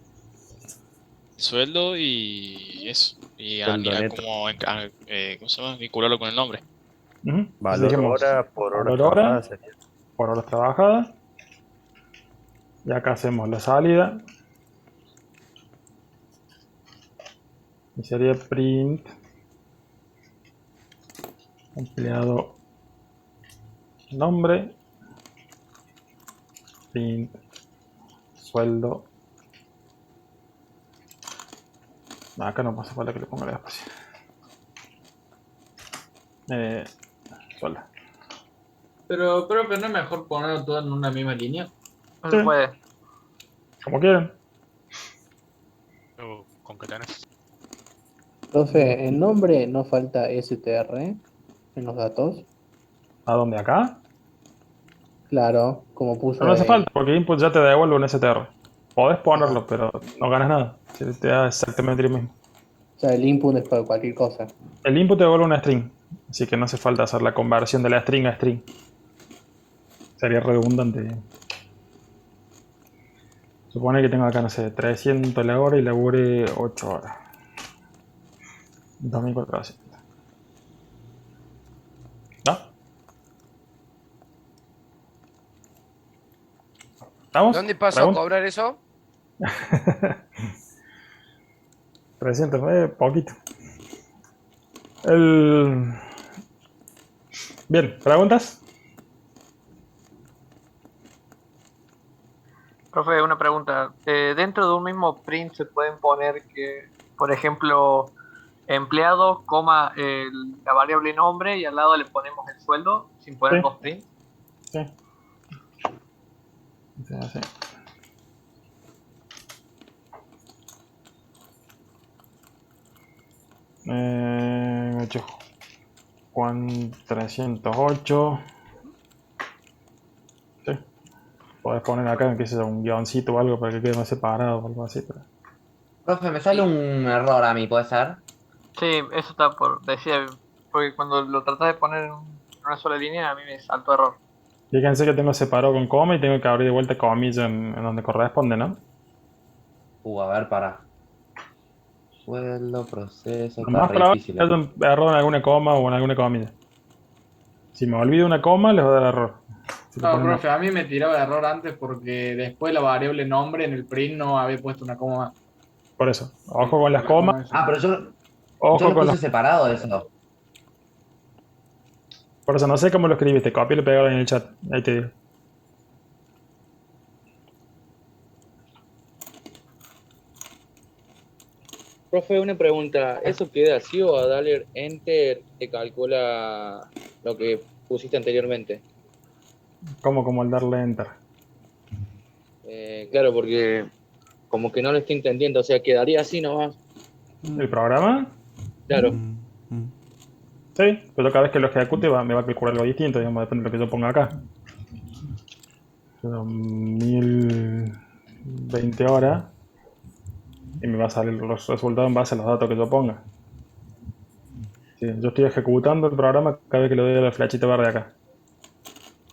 Sueldo y eso. Y Sueldo neto. ¿cómo se llama? Vincularlo con el nombre. Ujú. Entonces Valor dijimos, hora por hora valor hora trabajada sería. por horas trabajadas. Y acá hacemos la salida. Y sería print empleado nombre, print sueldo. No, acá no pasa falta que le ponga el espacio. Sueldo. Pero ¿no es mejor ponerlo todo en una misma línea? No Sí. se puede. Como quieran. Concatenar. Profe, el nombre no falta STR en los datos. ¿A dónde? ¿Acá? Claro, como puso No hace ahí. falta, porque input ya te devuelve un STR. Podés ponerlo, pero no ganas nada. Si te da exactamente lo mismo. O sea, el input es para cualquier cosa. El input te devuelve una string, así que no hace falta hacer la conversión de la string a string. Sería redundante. Supone que tengo acá, no sé, 300 la hora y labure 8 horas. 2400. ¿No? ¿Estamos? ¿Dónde paso ¿Pregunta? a cobrar eso? 300, poquito. Bien, ¿preguntas? Profe, una pregunta. Dentro de un mismo print se pueden poner que, por ejemplo, empleado, coma la variable nombre y al lado le ponemos el sueldo sin poner Sí. dos prints. Sí. Sí. Juan 308. Sí. Podés poner acá, que sea un guioncito o algo para que quede más separado o algo así. Pero... Profe, me sale un error a mí, ¿puede ser? Sí, eso está por decir, porque cuando lo tratás de poner en una sola línea a mí me saltó error. Fíjense que tengo separado con coma y tengo que abrir de vuelta comilla en donde corresponde, ¿no? A ver, para. Sueldo, proceso, Lo está más re probable es difícil. que haya un error en alguna coma o en alguna comilla. Si me olvido una coma, les va a dar error. Si le No, ponen profe, a mí me tiraba de error antes porque después la variable nombre en el print no había puesto una coma más. Por eso, ojo con las comas, Ah, pero yo ojo lo con puse los... separado eso. Por eso no sé cómo lo escribiste, copia y le pegaron en el chat, ahí te digo. Profe, una pregunta. ¿Eso queda así o a darle enter te calcula lo que pusiste anteriormente? Como el darle enter. Claro, porque como que no lo estoy entendiendo. O sea, quedaría así nomás. ¿El programa? Claro. Sí, pero cada vez que lo ejecute me va a calcular algo distinto, digamos, depende de lo que yo ponga acá. Son 1020 horas y me va a salir los resultados en base a los datos que yo ponga. Sí, yo estoy ejecutando el programa cada vez que le doy a la flechita verde acá.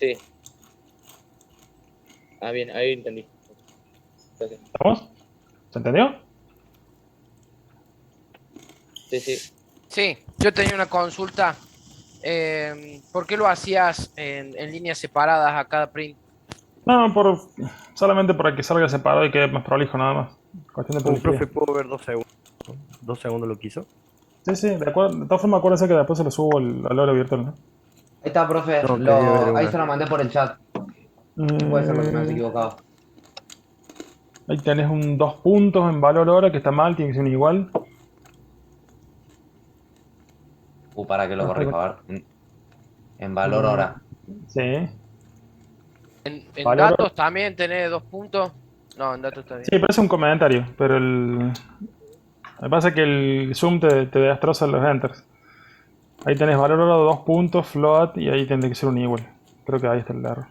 Sí. Ah, bien, ahí entendí. Gracias. ¿Estamos? ¿Se entendió? Sí, sí. Sí, yo tenía una consulta. ¿Por qué lo hacías en líneas separadas a cada print? No, solamente para que salga separado y quede más prolijo nada más. Cuestión de publicidad. Profe, ¿puedo ver 2 segundos? 2 segundos lo quiso. Sí, sí, de todas formas acuérdense que después se lo subo al aula virtual, ¿no? Ahí está, profe. No, quería ver Ahí una. se lo mandé por el chat. Puede ser lo que me has equivocado. Ahí tenés 2 puntos en valor hora que está mal, tiene que ser un igual. Para que lo corrijo, a ver. En valor hora. Sí. ¿En Valor- datos también tenés 2 puntos? No, en datos está bien. Sí, pero es un comentario, pero me pasa que el zoom te destroza los enters. Ahí tenés valor hora 2 puntos, float, y ahí tendría que ser un igual. Creo que ahí está el error.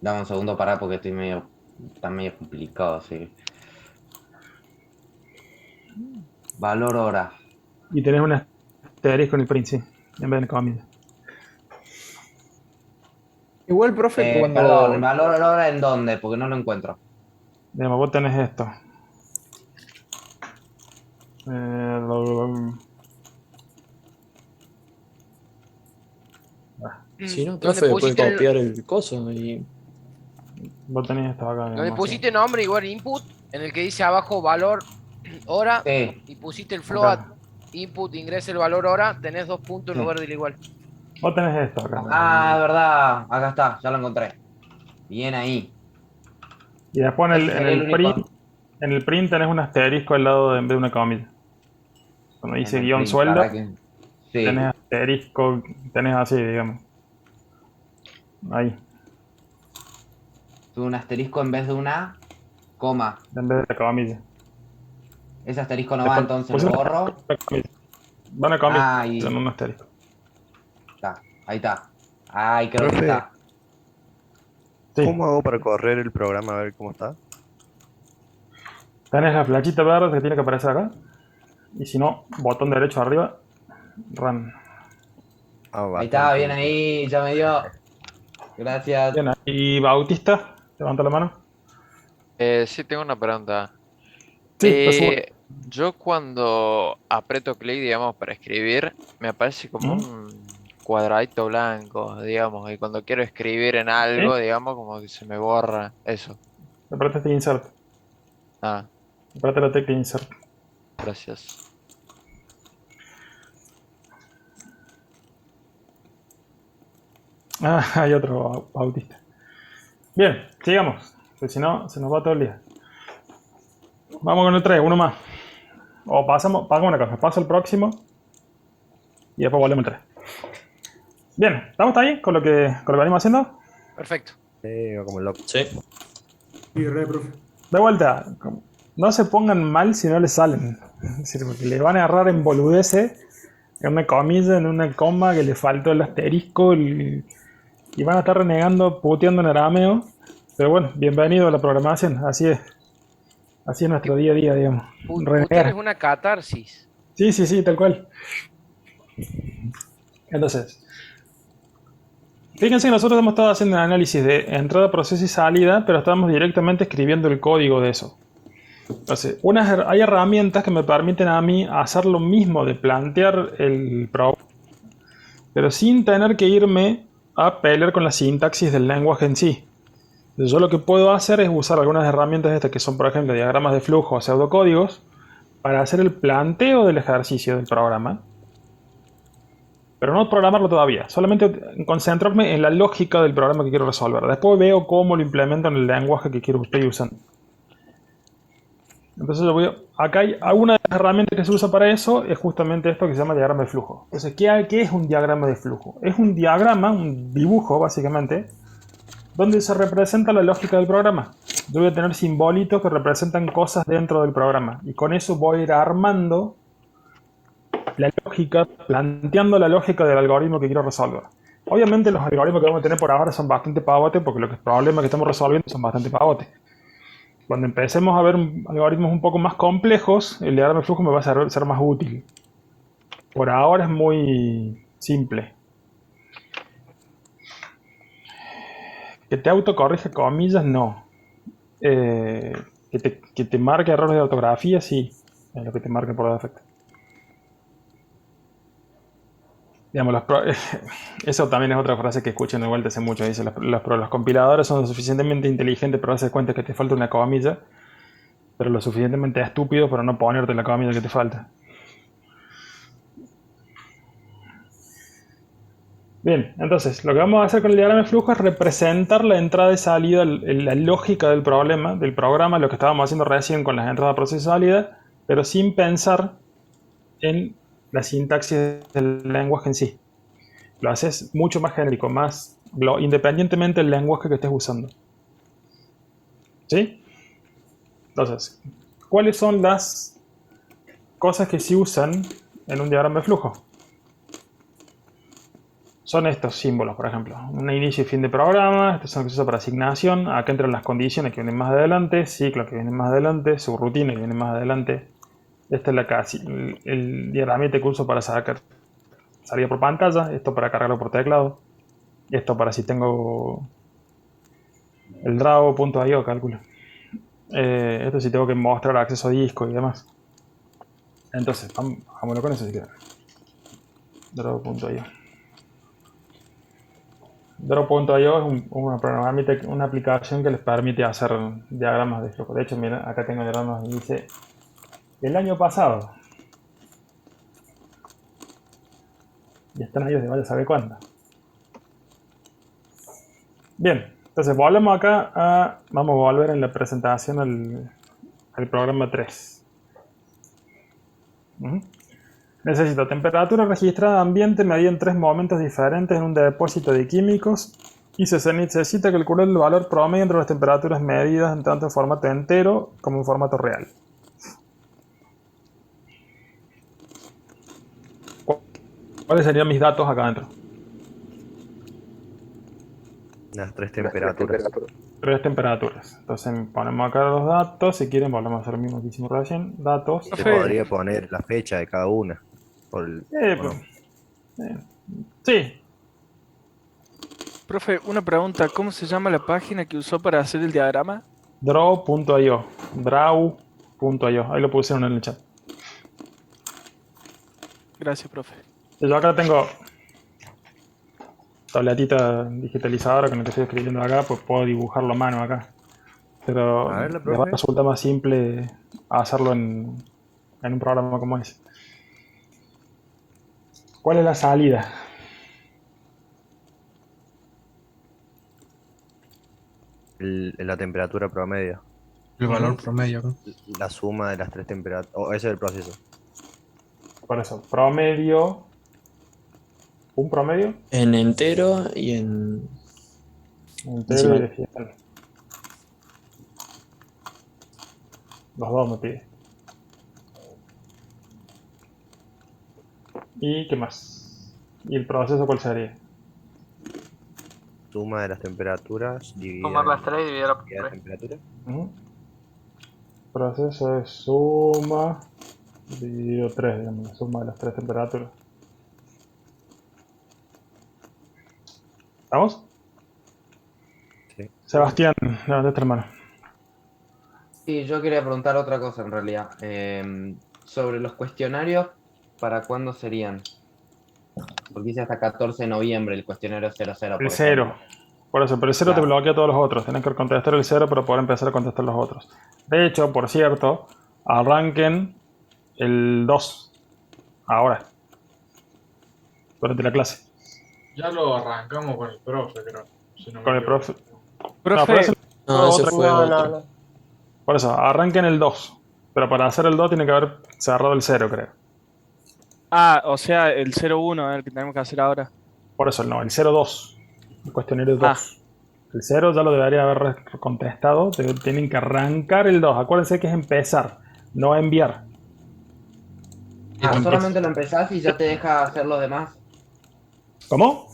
Dame un segundo para porque está medio complicado, sí. Valor hora. Y tenés un asterisco en el print, sí, en vez de comida. Igual, profe, cuando... Perdón, valor hora ¿en dónde? Porque no lo encuentro. Digamos, vos tenés esto. Eh, Si no, ¿Dónde profe, puede pusiste el- copiar el coso y... Vos tenés esto acá. Donde digamos, pusiste nombre igual input, en el que dice abajo valor hora, y pusiste el float input, ingresa el valor hora, tenés 2 puntos en Sí. lugar del igual. sí. Vos tenés esto acá. Ah, es verdad. Acá está, ya lo encontré. Bien ahí. Y después en Ese sería el único. en el print tenés un asterisco al lado en vez de una comida. Cuando dice En el guión print, sueldo, para que- Sí. tenés asterisco, tenés así, digamos. Ahí, Tuve un asterisco en vez de una coma. en vez de la comida. Ese asterisco no va, Después- entonces lo borro. Van a comida, Ah, y- en un asterisco. Está, ahí está. Ahí creo que Profe. está. ¿Cómo hago para correr el programa a ver cómo está? Tenés la flechita verde que tiene que aparecer acá. Y si no, botón derecho arriba, run. Ahí está, bien ahí, ya me dio. Gracias. Bien, y Bautista, levanta la mano. Sí, tengo una pregunta. Sí, por favor. Yo cuando aprieto clic, digamos, para escribir, me aparece como un cuadradito blanco, digamos, y cuando quiero escribir en algo, digamos, como que se me borra eso. Apretaste insert. Ah, Apreta la tecla insert. gracias. Ah, hay otro Bautista. Bien, sigamos. Porque si no, se nos va todo el día. Vamos con el 3, uno más. O pasamos una cosa, paso el próximo. Y después volvemos al 3. Bien, ¿estamos ahí con lo que venimos haciendo? Perfecto. Como loco. Sí. Sí, re, profe. De vuelta, no se pongan mal si no les salen. Es decir, porque le van a agarrar en boludeces, en una comilla, en una coma, que le faltó el asterisco, y van a estar renegando, puteando en arameo. Pero bueno, bienvenido a la programación, así es. Así es nuestro día a día, digamos. Putear Renegar. es una catarsis. Sí, tal cual. Entonces, fíjense que nosotros hemos estado haciendo un análisis de entrada, proceso y salida, pero estamos directamente escribiendo el código de eso. Entonces, hay herramientas que me permiten a mí hacer lo mismo de plantear el programa, pero sin tener que irme a pelear con la sintaxis del lenguaje en sí. Yo lo que puedo hacer es usar algunas herramientas estas que son, por ejemplo, diagramas de flujo o pseudocódigos para hacer el planteo del ejercicio del programa, pero no programarlo todavía, solamente concentrarme en la lógica del programa que quiero resolver. Después veo cómo lo implemento en el lenguaje que estoy usando. Entonces acá hay una de las herramientas que se usa para eso, es justamente esto que se llama diagrama de flujo. Entonces, ¿qué es un diagrama de flujo? Es un diagrama, un dibujo básicamente, donde se representa la lógica del programa. Yo voy a tener simbolitos que representan cosas dentro del programa, y con eso voy a ir armando la lógica, planteando la lógica del algoritmo que quiero resolver. Obviamente los algoritmos que vamos a tener por ahora son bastante pavotes, porque los problemas que estamos resolviendo son bastante pavotes. Cuando empecemos a ver algoritmos un poco más complejos, el diagrama de flujo me va a ser más útil. Por ahora es muy simple. Que te autocorrige comillas, no. Que te marque errores de ortografía, sí. Es lo que te marque por defecto. Digamos, eso también es otra frase que escucho de vuelta hace mucho. Dice, los compiladores son lo suficientemente inteligentes para darse cuenta que te falta una comilla, pero lo suficientemente estúpido para no ponerte la comilla que te falta. Bien, entonces, lo que vamos a hacer con el diagrama de flujo es representar la entrada y salida, la lógica del problema, del programa, lo que estábamos haciendo recién con las entradas, proceso y salida, pero sin pensar en la sintaxis del lenguaje en sí. Lo haces mucho más genérico, independientemente del lenguaje que estés usando. ¿Sí? Entonces, ¿cuáles son las cosas que se usan en un diagrama de flujo? Son estos símbolos, por ejemplo. Un inicio y fin de programa, estos son los que se usan para asignación. Acá entran las condiciones que vienen más adelante, ciclos que vienen más adelante, subrutina que viene más adelante. Esta es el diagrama que uso para sacar salida por pantalla, esto para cargarlo por teclado, esto para si tengo el draw.io, calculo. Esto si tengo que mostrar acceso a disco y demás. Entonces, vámonos con eso si quieren. Draw.io. Draw.io es una aplicación que les permite hacer diagramas de flujo. De hecho, miren, acá tengo diagramas y dice el año pasado. Y están ahí desde vaya a saber cuándo. Bien, entonces volvemos acá vamos a volver en la presentación al programa 3. Necesito temperatura registrada de ambiente medida en 3 momentos diferentes en un depósito de químicos y se necesita calcular el valor promedio entre las temperaturas medidas en tanto en formato entero como en formato real. ¿Cuáles serían mis datos acá adentro? Las 3 temperaturas. 3 temperaturas. Entonces ponemos acá los datos. Si quieren, volvemos a hacer lo mismo que hicimos recién. Datos. Se podría poner la fecha de cada una. Sí. Profe, una pregunta. ¿Cómo se llama la página que usó para hacer el diagrama? Draw.io. Draw.io. Ahí lo pusieron en el chat. Gracias, profe. Yo acá tengo tabletita digitalizadora con la que estoy escribiendo acá, pues puedo dibujarlo a mano acá. Pero les va a resultar más simple hacerlo en un programa como ese. ¿Cuál es la salida? La temperatura promedio. El valor promedio. La suma de las 3 temperaturas. O ese es el proceso. Por eso, promedio. ¿Un promedio? En entero y en... Entero y decimal. Los dos me pide. ¿Y qué más? ¿Y el proceso cuál sería? Suma de las temperaturas dividida Sumar las 3 y dividir por la 3. temperatura. Proceso es suma dividido 3, digamos, la suma de las 3 temperaturas. ¿Estamos? Sí. Sebastián, levanta la mano. Sí, yo quería preguntar otra cosa en realidad. Sobre los cuestionarios, ¿para cuándo serían? Porque dice hasta 14 de noviembre el cuestionario 00. El 0. Por eso, pero el 0 te bloquea a todos los otros. Tienes que contestar el 0 para poder empezar a contestar los otros. De hecho, por cierto, arranquen el 2 ahora, durante la clase. Ya lo arrancamos con el profe, creo. Si no me Con el equivoco. profe. Profe, por eso, No, ese otra- fue otro. por eso, arranquen el 2. Pero para hacer el 2 tiene que haber cerrado el 0, creo. o sea, el 01 es el que tenemos que hacer ahora. Por eso, no, el 02. El cuestionario 2. El 0 ya lo debería haber contestado. Tienen que arrancar el 2. Acuérdense que es empezar, no enviar. Solamente lo empezás y ya te deja hacer lo demás. ¿Cómo?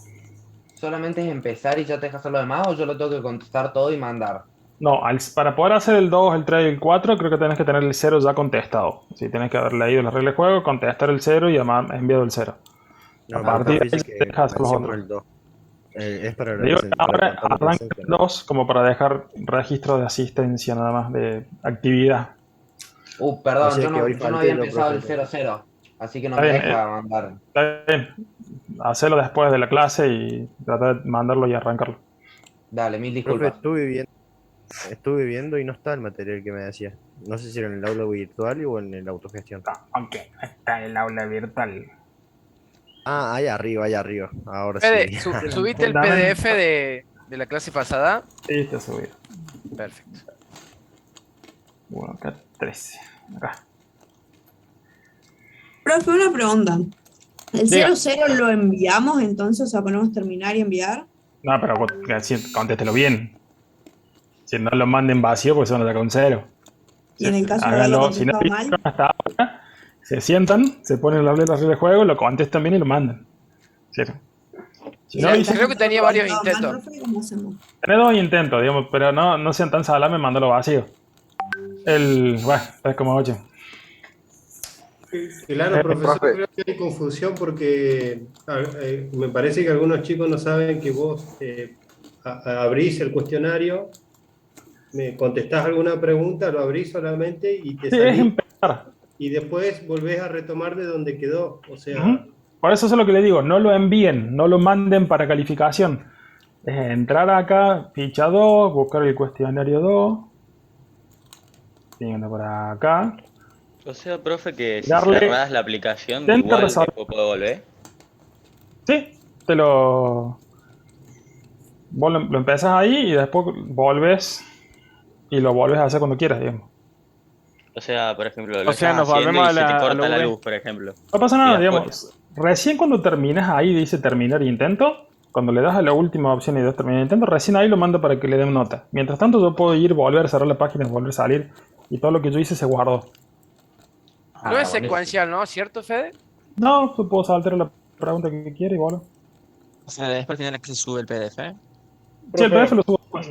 ¿Solamente es empezar y ya te deja hacer lo demás o yo lo tengo que contestar todo y mandar? No, para poder hacer el 2, el 3 y el 4, creo que tenés que tener el 0 ya contestado. Si tenés que haber leído las reglas de juego, contestar el 0 y enviado el 0. No, A pero partir de acá ahí dice te que dejas hacer los comencemos otros. el 2. Es para Digo, ahora representar la arranca presencia, el ¿no? 2 como para dejar registro de asistencia nada más, de actividad. Perdón, O sea yo que no, hoy yo no falté había y lo empezado el profe. 00, así que no Está me bien, deja mandar. Está bien. Hacelo después de la clase y trata de mandarlo y arrancarlo. Dale, mil Profe, disculpas. estuve viendo y no está el material que me decía. No sé si era en el aula virtual o en el autogestión. Ok, está el aula virtual. Ah, ahí arriba, ahora Fede, sí. ¿subiste el PDF de la clase pasada? Sí, está subido. Perfecto. Bueno, acá 13. Acá. Profe, una pregunta. ¿El Diga. 00 lo enviamos entonces? O sea, ponemos terminar y enviar. No, pero contéstelo bien. Si no lo manden vacío, pues se van a sacar un 0. Y en el caso de haberlo Háganlo, si no contestado mal. hasta ahora, se sientan, se ponen la regla de juego, lo contestan bien y lo mandan. ¿Cierto? Si no, dicen, Creo que tenía varios contestado mal, intentos. profe, ¿cómo hacemos? tenés 2 intentos, digamos, pero no sean tan salame, mándalo vacío. Bueno, 3,8. Claro, profesor, profe. creo que hay confusión porque me parece que algunos chicos no saben que vos abrís el cuestionario, me contestás alguna pregunta, lo abrís solamente y te Sí, es salís empezar. y después volvés a retomar de donde quedó. O sea, Ujú. Por eso es lo que le digo, no lo envíen, no lo manden para calificación. Es entrar acá, ficha 2, buscar el cuestionario 2. Siguiendo por acá. O sea, profe, que si Darle- cerrás la aplicación, Intenta igual resolver. después puedo volver. Sí, vos lo empezás ahí y después volves y lo vuelves a hacer cuando quieras, digamos. O sea, por ejemplo, lo O sea, estás nos haciendo volvemos y se te a corta la la UV. luz, por ejemplo. No pasa Y nada, después- digamos. Recién cuando terminas ahí, dice terminar intento. Cuando le das a la última opción y das terminar intento, recién ahí lo mando para que le den nota. Mientras tanto, yo puedo ir, volver a cerrar la página, volver a salir. Y todo lo que yo hice se guardó. No es secuencial, ¿no? ¿Cierto, Fede? No, yo puedo saltar la pregunta que quiera y vuelvo. O sea, después al final que se sube el PDF. Sí, el PDF lo subo después.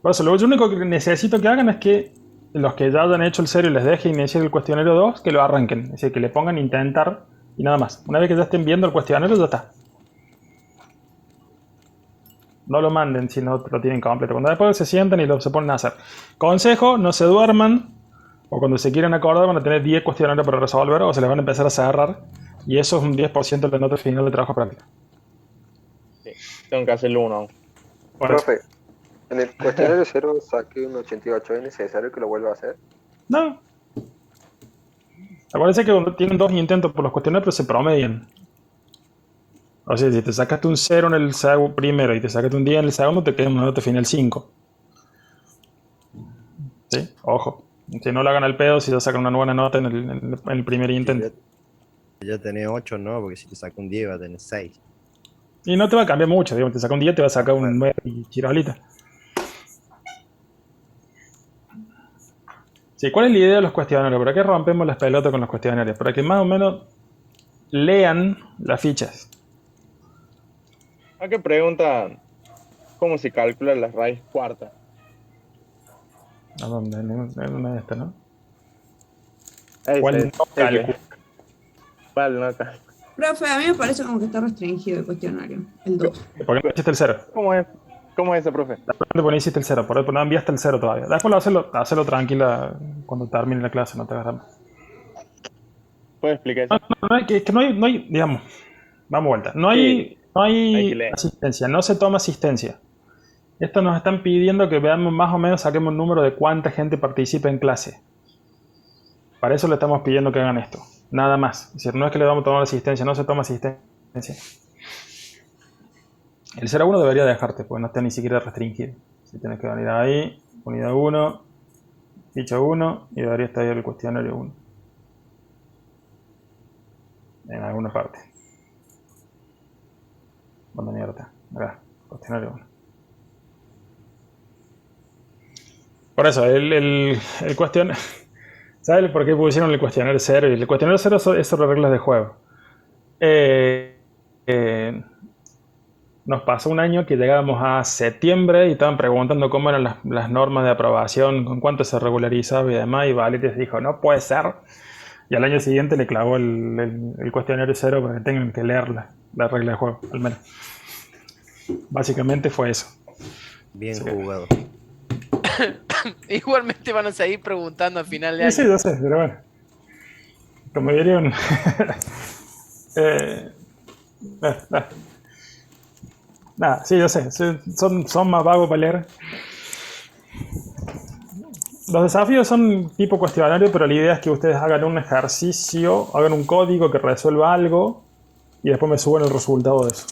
Por eso, lo único que necesito que hagan es que los que ya hayan hecho el 0 y les deje iniciar el cuestionario 2, que lo arranquen. Es decir, que le pongan intentar y nada más. Una vez que ya estén viendo el cuestionario, ya está. No lo manden si no lo tienen completo. Cuando después se sientan y se ponen a hacer. Consejo, no se duerman. O cuando se quieran acordar van a tener 10 cuestionarios para resolver o se les van a empezar a cerrar. Y eso es un 10% de la nota final de trabajo práctico. Tengo que hacerlo uno. Profe, en el cuestionario 0 saqué un 88, ¿es necesario que lo vuelva a hacer? No. Acuérdense que cuando tienen 2 intentos por los cuestionarios, pero se promedian. O sea, si te sacaste un 0 en el primero y te sacaste un 10 en el segundo, te queda una nota final 5. ¿Sí? Ojo. Si no lo hagan al pedo, si ya sacan una buena nota en el primer intento. Ya tenés 8, no, porque si te saca un 10 va a tener 6. Y no te va a cambiar mucho, digamos, te saca un 10, te va a sacar un 9 y chirolita. Sí, ¿cuál es la idea de los cuestionarios? ¿Para qué rompemos las pelotas con los cuestionarios? Para que más o menos lean las fichas. ¿A qué pregunta cómo se calcula la raíz cuarta? ¿A dónde? En una de estas, ¿no? Ese, ¿Cuál no calcula? ¿Cuál no calcula? Profe, a mí me parece como que está restringido el cuestionario, el 2. ¿Por qué no hiciste el 0? ¿Cómo es eso, profe? ¿Por qué hiciste el 0? Por no enviaste el 0 todavía. Después hacelo tranquila cuando termine la clase, no te agarramos. ¿Puedes explicar eso? Que no hay, digamos, vamos a vuelta. No hay que leer. asistencia, no se toma asistencia. Esto nos están pidiendo que veamos más o menos, saquemos un número de cuánta gente participa en clase. Para eso le estamos pidiendo que hagan esto. Nada más. Es decir, no es que le vamos a tomar asistencia, no se toma asistencia. El 0-1 debería dejarte, porque no está ni siquiera restringido. Si tienes que venir ahí, unidad 1, ficha 1, y debería estar ahí el cuestionario 1. En alguna parte. ¿Dónde mierda está? Acá, cuestionario 1. Por eso, el cuestionario... ¿Sabes por qué pusieron el cuestionario 0? Y el cuestionario 0 es sobre reglas de juego. Nos pasó un año que llegábamos a septiembre y estaban preguntando cómo eran las normas de aprobación, con cuánto se regularizaba y demás, y Valetes dijo, no puede ser. Y al año siguiente le clavó el cuestionario 0 para que tengan que leer la regla de juego, al menos. Básicamente fue eso. Bien jugado. Igualmente van a seguir preguntando al final de año. Sí, yo sé, pero bueno. Como diría un... Nada, sí, yo sé. Son más vagos para leer. Los desafíos son tipo cuestionario, pero la idea es que ustedes hagan un ejercicio, hagan un código que resuelva algo y después me suban el resultado de eso.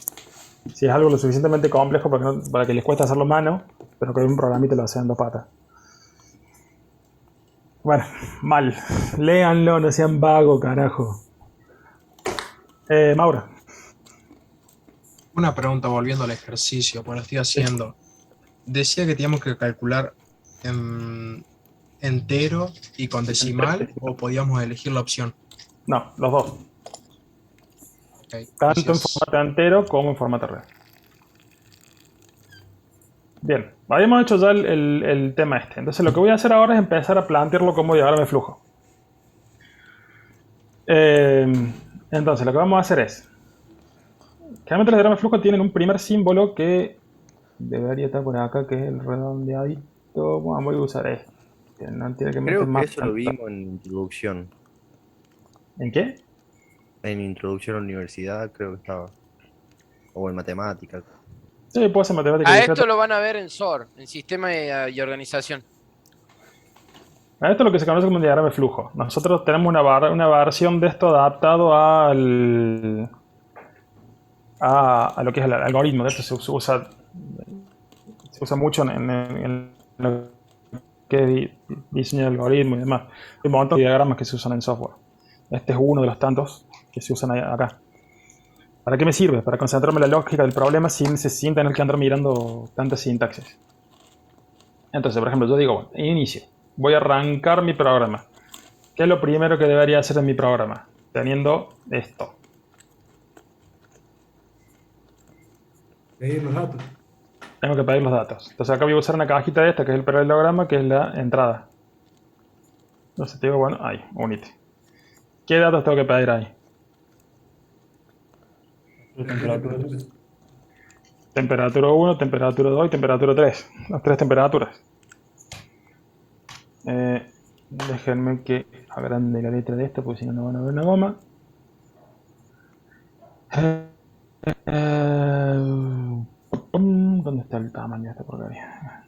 Si es algo lo suficientemente complejo para que les cueste hacerlo a mano, pero que un programita lo hace en 2 patas. Bueno, mal. Léanlo, no sean vagos, carajo. Mauro. Una pregunta volviendo al ejercicio, pues lo estoy haciendo. Decía que teníamos que calcular entero y con decimal, o podíamos elegir la opción. No, los dos. Okay, tanto en gracias. formato entero como en formato real. Bien, habíamos hecho ya el tema este. Entonces lo que voy a hacer ahora es empezar a plantearlo como diagrama de flujo. Entonces lo que vamos a hacer es... Generalmente los diagramas de flujo tienen un primer símbolo que debería estar por acá, que es el redondeadito. Bueno, voy a usar este. No tiene que meter Creo que más eso lo vimos en introducción. ¿En qué? En introducción a la universidad creo que estaba. O en matemáticas. Sí, puede ser matemática. A esto lo van a ver en SOR, en sistema y organización. Esto es lo que se conoce como un diagrama de flujo. Nosotros tenemos una versión de esto adaptado a lo que es el algoritmo. De esto se usa mucho en lo que es diseño de algoritmo y demás. Hay un montón de diagramas que se usan en software. Este es uno de los tantos que se usan acá. ¿Para qué me sirve? Para concentrarme en la lógica del problema sin tener que andar mirando tanta sintaxis. Entonces, por ejemplo, yo digo, bueno, inicio. Voy a arrancar mi programa. ¿Qué es lo primero que debería hacer en mi programa? Teniendo esto. Pedir los datos. Tengo que pedir los datos. Entonces acá voy a usar una cajita de esta, que es el paralelograma, que es la entrada. Entonces te digo, bueno, ahí, unite. ¿Qué datos tengo que pedir ahí? Temperatura 1, temperatura 2 y temperatura 3. Las 3 temperaturas. Déjenme que agrande la letra de esto, porque si no, no van a ver una goma. ¿Dónde está el tamaño de esta porquería?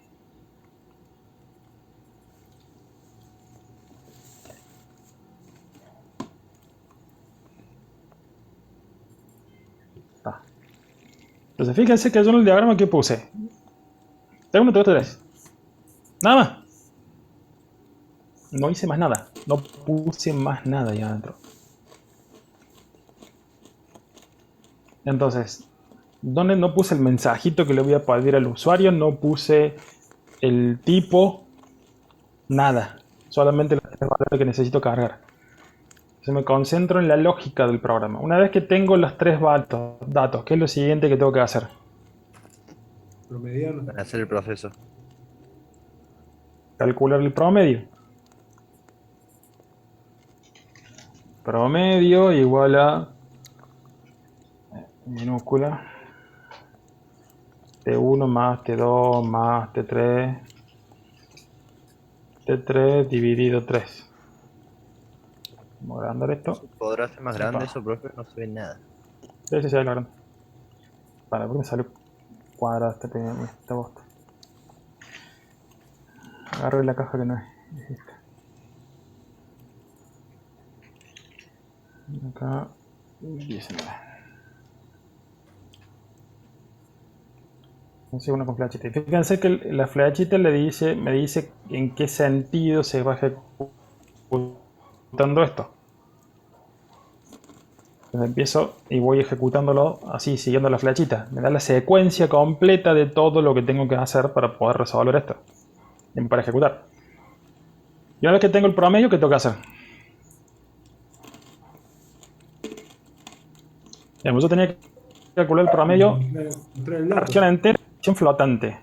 Está. Entonces fíjense que yo en el diagrama que puse T1, T2, T3. Nada más. No hice más nada. No puse más nada ahí adentro. Entonces, ¿dónde no puse el mensajito que le voy a pedir al usuario? No puse el tipo. Nada. Solamente las 3 valores que necesito cargar. Entonces me concentro en la lógica del programa. Una vez que tengo los 3 datos, ¿qué es lo siguiente que tengo que hacer? Promediarlo. Para hacer el proceso. Calcular el promedio. Promedio igual a minúscula T1 más T2 más T3 dividido 3. Vamos a agrandar esto. ¿Podrá ser más grande eso, profe? No se ve nada. Sí, sí, sí, grande. Para, ¿por qué me sale cuadrado esta bosta? Agarré la caja que no es. Es esta. Acá. 19. Hace una con flechita. Y fíjense que la flechita me dice en qué sentido se va ejecutando esto. Entonces empiezo y voy ejecutándolo así, siguiendo la flechita. Me da la secuencia completa de todo lo que tengo que hacer para poder resolver esto. Para ejecutar. Y una vez que tengo el promedio, ¿qué tengo que hacer? Yo tenía que calcular el promedio de la acción entera y acción flotante.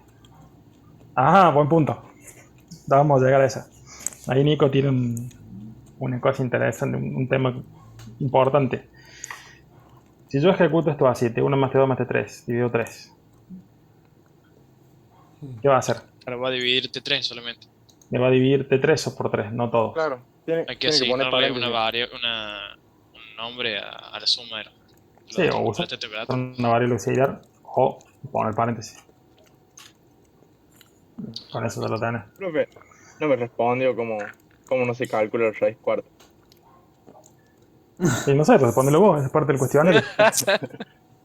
Ajá, buen punto. Vamos a llegar a esa. Ahí Nico tiene una cosa interesante, un tema importante. Si yo ejecuto esto así, T1 más T2 más T3, dividido 3. ¿Qué va a hacer? Ahora va a dividir T3 solamente. Me va a dividir T3 por 3, no todo. Claro, Hay que asignarle un nombre a la suma de Sí, o usar una variable auxiliar o poner paréntesis. Con eso te lo tenés. Profe, no me respondió cómo no se calcula el raíz cuarta. Y no sé, respóndelo vos, es parte del cuestionario.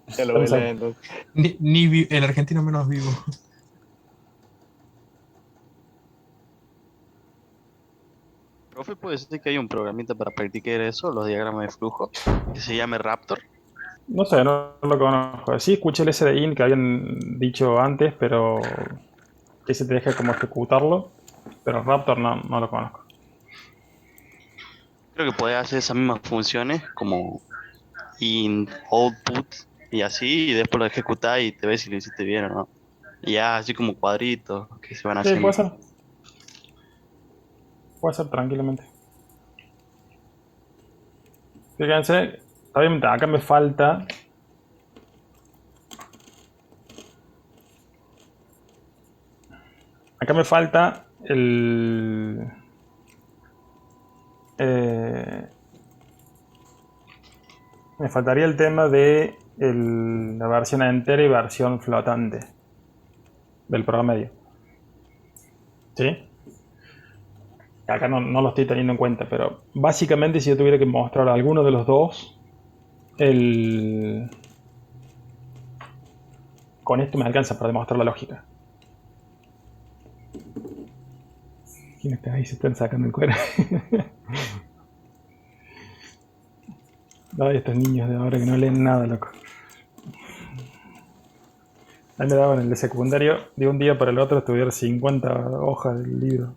Ya lo veré entonces. El argentino menos vivo. Profe, ¿puede ser que hay un programita para practicar eso, los diagramas de flujo, que se llame Raptor? No sé, no lo conozco. Sí, escuché el SDIN que habían dicho antes, pero que se te deja como ejecutarlo. Pero Raptor no lo conozco. Creo que podés hacer esas mismas funciones como in, output y así, y después lo ejecutás y te ves si lo hiciste bien o no. Y ya así como cuadritos que se van haciendo. Sí, puede ser. Puede ser tranquilamente. Fíjense, obviamente acá me falta el me faltaría el tema de la versión entera y versión flotante del promedio. ¿Sí? Acá no lo estoy teniendo en cuenta, pero básicamente si yo tuviera que mostrar alguno de los dos, con esto me alcanza para demostrar la lógica. ¿Quién está ahí? Se están sacando el cuero. Ay, estos niños de ahora que no leen nada, loco. A mí me daban el de secundario, de un día para el otro estudiar 50 hojas del libro.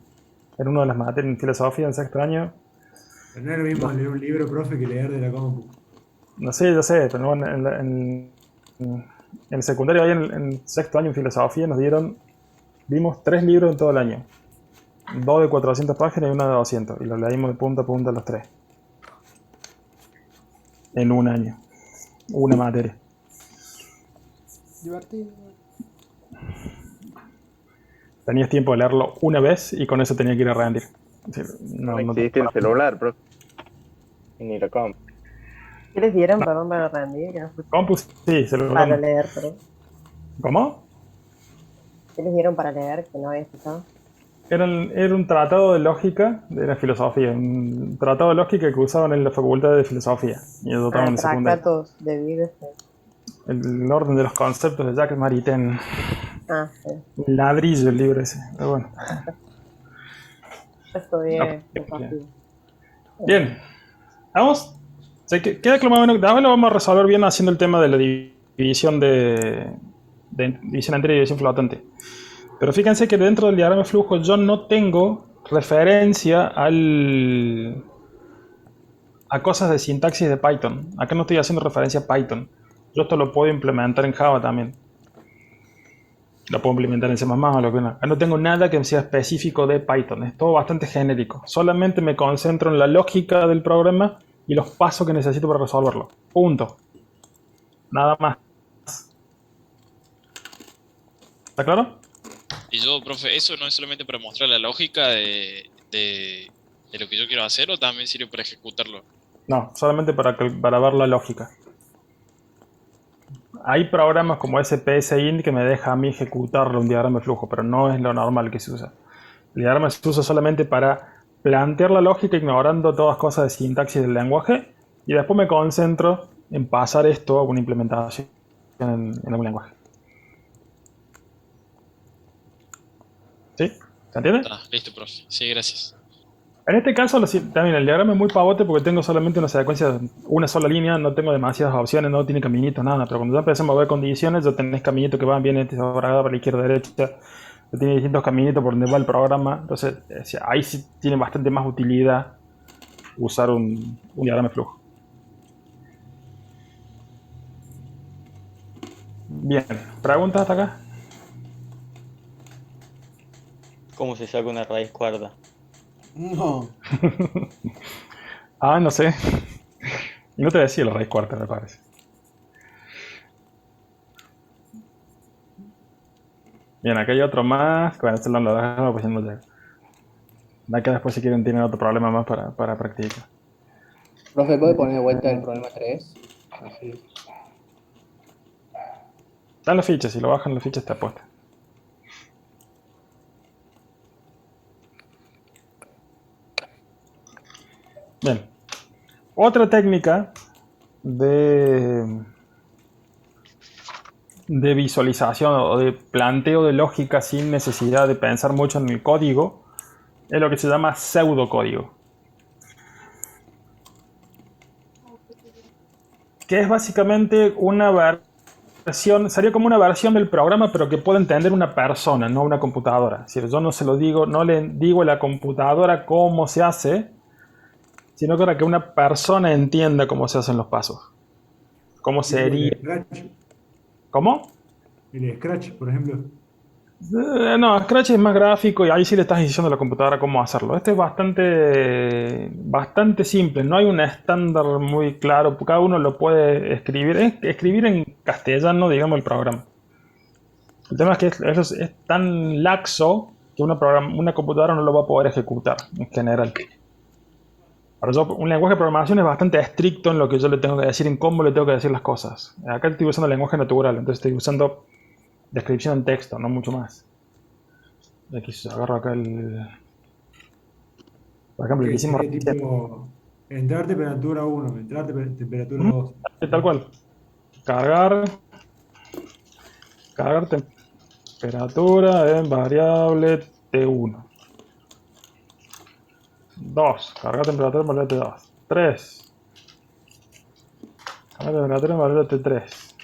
Era una de las materias en filosofía en sexto año. Pero no es lo mismo leer un libro, profe, que leer de la compu. No sé, yo sé, pero bueno, en el secundario, ahí en sexto año en filosofía, vimos 3 libros en todo el año. 2 de 400 páginas y 1 de 200. Y los leímos de punta a punta los 3. En un año. Una materia. Divertido. Tenías tiempo de leerlo una vez y con eso tenía que ir a rendir. No existe el celular, bro. Ni la compu. ¿Qué les dieron, perdón, para rendir? Compu, sí, celular. Para leer, perdón. ¿Cómo? ¿Qué les dieron para leer que no había escuchado? Era un tratado de lógica de la filosofía. Un tratado de lógica que usaban en la facultad de filosofía. Y eso en secundaria. Tratados de vida. El orden de los conceptos de Jacques Maritain. Ah, sí. Un ladrillo el libro ese. Pero bueno. Yo estudié filosofía. Bien. Vamos. Queda claro más o menos. Ahora lo vamos a resolver bien haciendo el tema de la división de división entera y división flotante. Pero fíjense que dentro del diagrama de flujo yo no tengo referencia a cosas de sintaxis de Python. Acá no estoy haciendo referencia a Python. Yo esto lo puedo implementar en Java también. Lo puedo implementar en C++ o lo que no. Acá no tengo nada que sea específico de Python. Es todo bastante genérico. Solamente me concentro en la lógica del programa y los pasos que necesito para resolverlo. Punto. Nada más. ¿Está claro? Y yo, profe, ¿eso no es solamente para mostrar la lógica de lo que yo quiero hacer o también sirve para ejecutarlo? No, solamente para ver la lógica. Hay programas como SPSINT que me deja a mí ejecutar un diagrama de flujo, pero no es lo normal que se usa. El diagrama se usa solamente para plantear la lógica ignorando todas cosas de sintaxis del lenguaje y después me concentro en pasar esto a una implementación en un lenguaje. ¿Sí? ¿Se entiende? Está, listo, profe. Sí, gracias. En este caso también el diagrama es muy pavote porque tengo solamente una secuencia, una sola línea, no tengo demasiadas opciones, no tiene caminitos, nada. Pero cuando ya empecemos a ver condiciones, ya tenés caminitos que van bien para la izquierda, derecha. Ya tiene distintos caminitos por donde va el programa. Entonces ahí sí tiene bastante más utilidad usar un diagrama de flujo. Bien, ¿preguntas hasta acá? ¿Cómo se saca una raíz cuarta? No. No sé. Y no te decía la raíz cuarta, me parece. Bien, acá hay otro más. Bueno, este lo dejamos pues no llega. Acá después si quieren tienen otro problema más para practicar. Profe, ¿puede poner de vuelta el problema 3? Así. Están las fichas, si lo bajan las fichas está puesta. Bien. Otra técnica de visualización o de planteo de lógica sin necesidad de pensar mucho en el código es lo que se llama pseudocódigo. Que es básicamente una versión, sería como una versión del programa, pero que puede entender una persona, no una computadora. Es decir, yo no se lo digo, no le digo a la computadora cómo se hace, sino para que una persona entienda cómo se hacen los pasos. ¿Cómo sería? ¿Cómo? El Scratch, por ejemplo. No, Scratch es más gráfico y ahí sí le estás diciendo a la computadora cómo hacerlo. Este es bastante simple, no hay un estándar muy claro, cada uno lo puede escribir. Es escribir en castellano, digamos, el programa. El tema es que es tan laxo que una computadora no lo va a poder ejecutar en general. Para yo, un lenguaje de programación es bastante estricto en lo que yo le tengo que decir, en cómo le tengo que decir las cosas. Acá estoy usando el lenguaje natural, entonces estoy usando descripción en texto, no mucho más. Aquí agarro acá el... Por ejemplo, el que hicimos... Tipo, entrar temperatura 1, entrar temperatura 2. Tal cual. Cargar temperatura en variable T1. 2. Cargar temperatura en variable T2. 3. Cargar temperatura en variable T3.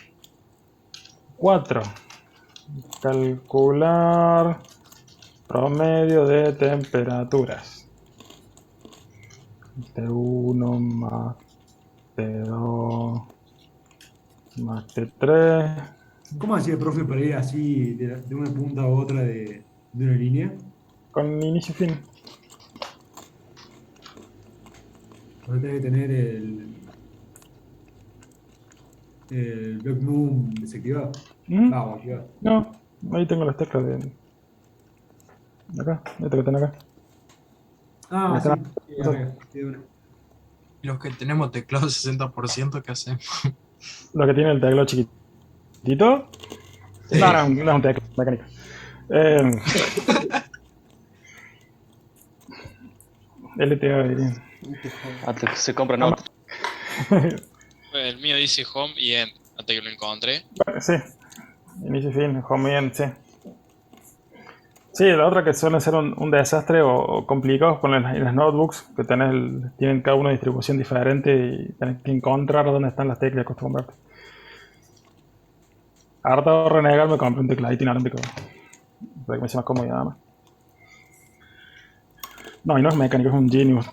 4. Calcular promedio de temperaturas. T1 más T2 más T3. ¿Cómo hacía el profe para ir así de una punta a otra de una línea? Con inicio y fin. Vas a tener que tener el block num desactivado. O activado. No, ahí tengo las teclas de... Acá, esto que tengo acá. Sí. Y los que tenemos teclado 60%, ¿qué hacemos? Lo que tiene el teclado chiquitito. Sí. No, es un teclado mecánico. LTA diría. Se compran otro. El mío dice home y end, hasta que lo encontré. Sí, inicio y fin, home y end, sí. Sí, la otra que suele ser un desastre o complicado con las notebooks, que tienen cada una distribución diferente y tenés que encontrar dónde están las teclas y acostumbrarte. Harto de renegar, me compré un tecladito inalámbrico para que me sea más cómodo y nada más. No, y no es mecánico, es un Genius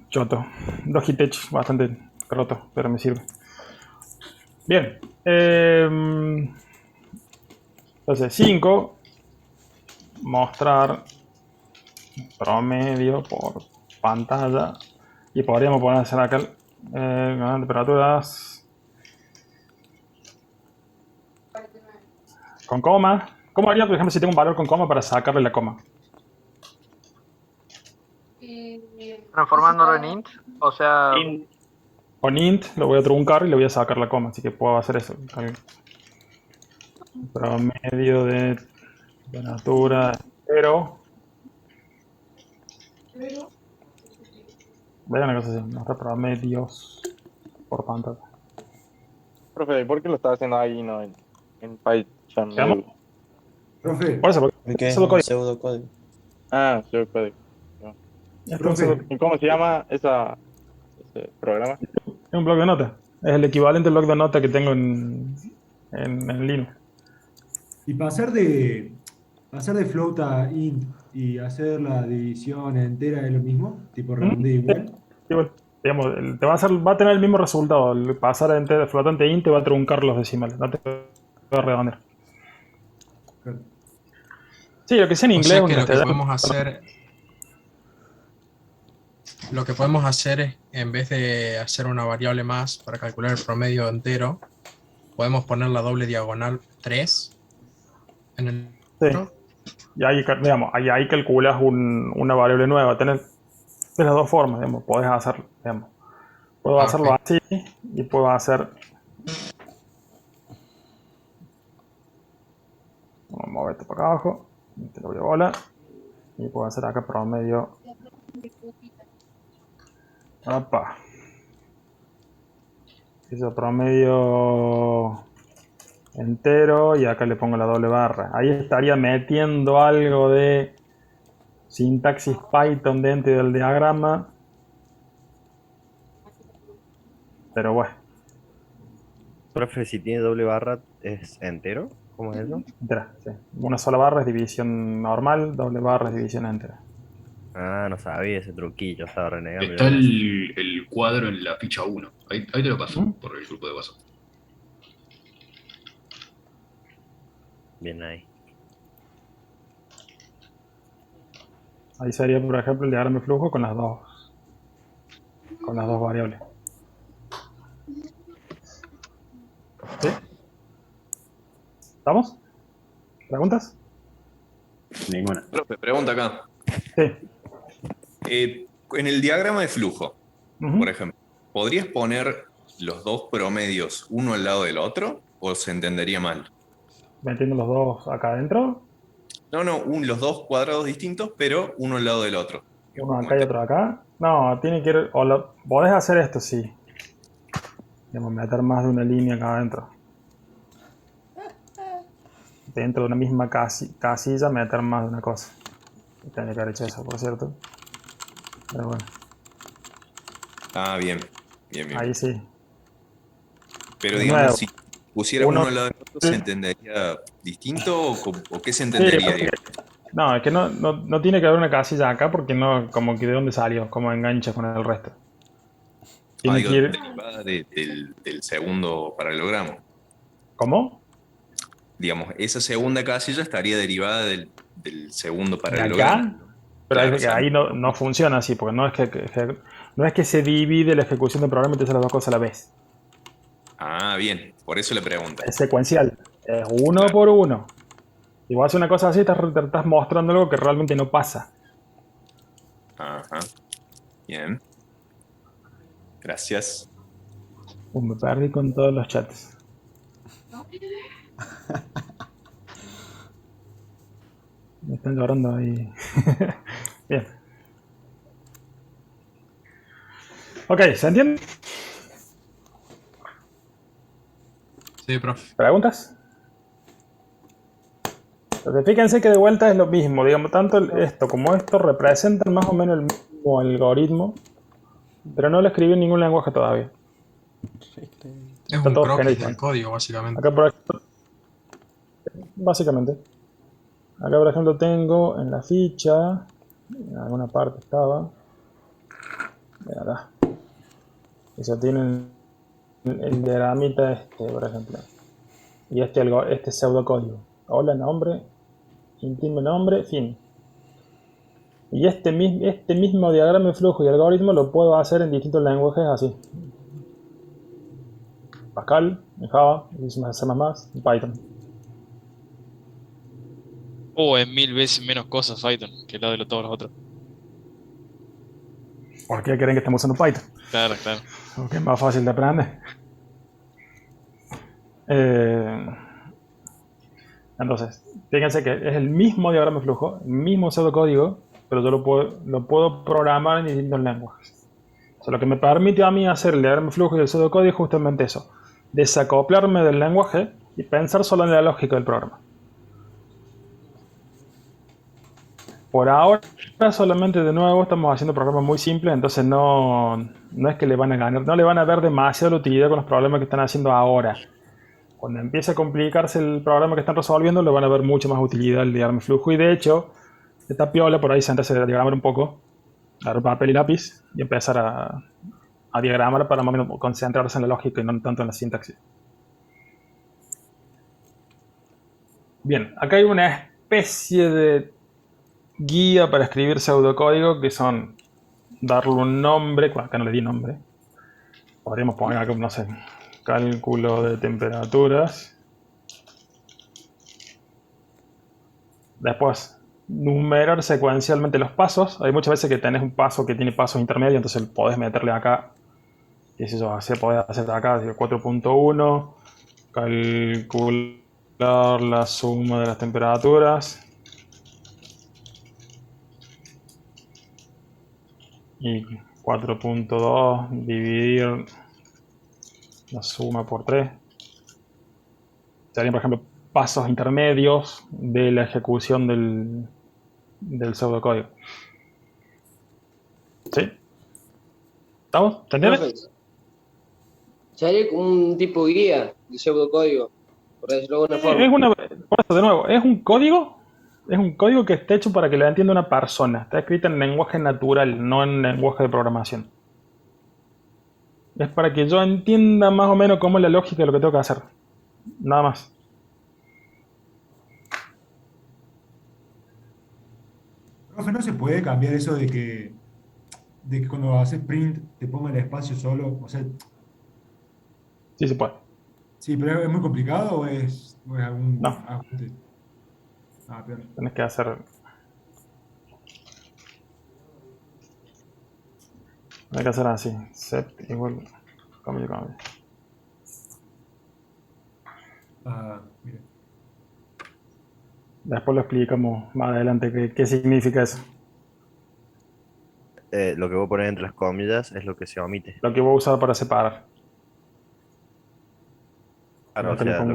choto. Logitech bastante roto, pero me sirve. Bien. Entonces, 5. Mostrar promedio por pantalla. Y podríamos poner acá temperaturas con coma. ¿Cómo haría, por ejemplo, si tengo un valor con coma para sacarle la coma? Transformándolo en int, o sea... Con int lo voy a truncar y le voy a sacar la coma, así que puedo hacer eso. Promedio de temperatura 0 Vean una cosa así, mostrar promedios por pantalla. Profe, ¿por qué lo está haciendo ahí y no en Python? ¿Qué? Profe. Por eso, porque Porque es solo un código. pseudocódigo. Ah, pseudocódigo. Profe. ¿Y cómo se llama ese programa? Es un bloc de notas. Es el equivalente al bloc de notas que tengo en Linux. Y pasar de float a int y hacer la división entera es lo mismo, tipo redondeo igual. Igual, digamos, va a tener el mismo resultado. El pasar de flotante a int te va a truncar los decimales, no te va a redondear. Sí, lo que sé en O inglés. sea que lo que podemos hacer es, en vez de hacer una variable más para calcular el promedio entero, podemos poner la doble diagonal 3 en el Sí. Y ahí, digamos, ahí calculas una variable nueva. Tenés de las dos formas, digamos, podés hacerlo, digamos. Puedo hacerlo ok. así y puedo hacer. Vamos a mover esto para acá abajo. Te lo voy a bola. Y puedo hacer acá promedio. Opa. Eso promedio entero y acá le pongo la doble barra. Ahí estaría metiendo algo de sintaxis Python dentro del diagrama. Pero bueno. Profe, si tiene doble barra, ¿es entero? ¿Cómo es eso? Entera, sí. Una sola barra es división normal, doble barra es división entera. Ah, no sabía ese truquillo, estaba renegando. Está el cuadro en la ficha 1. Ahí te lo paso por el grupo de WhatsApp. Bien ahí. Ahí sería, por ejemplo, el diagrama de flujo con las dos variables. ¿Sí? ¿Estamos? ¿Preguntas? Ninguna. Profe, pregunta acá. Sí. En el diagrama de flujo, Ujú. por ejemplo, ¿podrías poner los dos promedios uno al lado del otro o se entendería mal? Metiendo los dos acá adentro. No, los dos cuadrados distintos, pero uno al lado del otro. Uno acá y otro acá. No, tiene que ir. Podés hacer esto, sí. Digamos, meter más de una línea acá adentro. Dentro de una misma casilla, meter más de una cosa. Tendría que haber hecho eso, por cierto. Pero bueno. Ah, bien. Ahí sí. Pero De digamos, nuevo, si pusiera uno al lado del otro, ¿se entendería distinto o qué se entendería? Sí, no, es que no tiene que haber una casilla acá porque no, como que de dónde salió, como engancha con el resto. Tiene que ir. Derivada del segundo paralelogramo. ¿Cómo? Digamos, esa segunda casilla estaría derivada del segundo ¿De paralelogramo. acá? Pero Claro, es que ahí no funciona así, porque no es que se divide la ejecución del programa y te hace las dos cosas a la vez. Ah, bien, por eso le pregunto. Es secuencial, es uno por uno. Si vos haces una cosa así, estás mostrando algo que realmente no pasa. Ajá. Bien. Gracias. Me perdí con todos los chats. Me están llorando ahí. Bien. Ok, ¿se entiende? Sí, profe. ¿Preguntas? Entonces, fíjense que de vuelta es lo mismo, digamos, tanto esto como esto representan más o menos el mismo algoritmo, pero no lo escribí en ningún lenguaje todavía. Es un croquis del código, básicamente. Acá, por ejemplo, básicamente. Acá, por ejemplo, tengo en la ficha, en alguna parte estaba, mira acá, eso tiene el diagramita por ejemplo, y este pseudocódigo. Hola, nombre, imprime nombre, fin. Y este mismo diagrama de flujo y algoritmo lo puedo hacer en distintos lenguajes así. Pascal, en Java, en C++, en Python. Es 1000 veces menos cosas Python que lo de todos los otros. ¿Por qué creen que estamos usando Python? Claro. Porque es más fácil de aprender. Entonces, fíjense que es el mismo diagrama de flujo, el mismo pseudocódigo, pero yo lo puedo programar en distintos lenguajes. O sea, lo que me permite a mí hacer el diagrama de flujo y el pseudocódigo es justamente eso. Desacoplarme del lenguaje y pensar solo en la lógica del programa. Por ahora solamente de nuevo estamos haciendo programas muy simples, entonces no es que le van a ganar, no le van a ver demasiada utilidad con los problemas que están haciendo ahora. Cuando empiece a complicarse el programa que están resolviendo, le van a ver mucho más utilidad el diagrama de flujo. Y de hecho, esta piola por ahí sentarse a diagramar un poco, agarrar papel y lápiz y empezar a diagramar para más o menos concentrarse en la lógica y no tanto en la sintaxis. Bien, acá hay una especie de guía para escribir pseudocódigo que son darle un nombre, acá no le di nombre, podríamos poner acá, no sé, cálculo de temperaturas, después numerar secuencialmente los pasos. Hay muchas veces que tenés un paso que tiene pasos intermedios, entonces podés meterle acá, qué sé yo, podés hacer acá 4.1, calcular la suma de las temperaturas. Y 4.2 dividir la suma por 3. Serían, por ejemplo, pasos intermedios de la ejecución del pseudocódigo. ¿Sí? ¿Estamos? ¿Te entiendes? Sería un tipo de guía de pseudocódigo, por decirlo de alguna forma. Por eso, de nuevo, es un código que está hecho para que lo entienda una persona. Está escrito en lenguaje natural, no en lenguaje de programación. Es para que yo entienda más o menos cómo es la lógica de lo que tengo que hacer. Nada más. Profe, ¿no se puede cambiar eso de que cuando haces print te ponga el espacio solo? O sea, sí se puede. Sí, pero ¿es muy complicado o es algún No. ajuste? Ah, peor. Tenés que hacer... Hay que hacer así. Set igual... Cambio. Mira. Después lo explicamos más adelante qué significa eso. Lo que vos pones entre las comillas es lo que se omite. Lo que voy a usar para separar. Claro, o sea,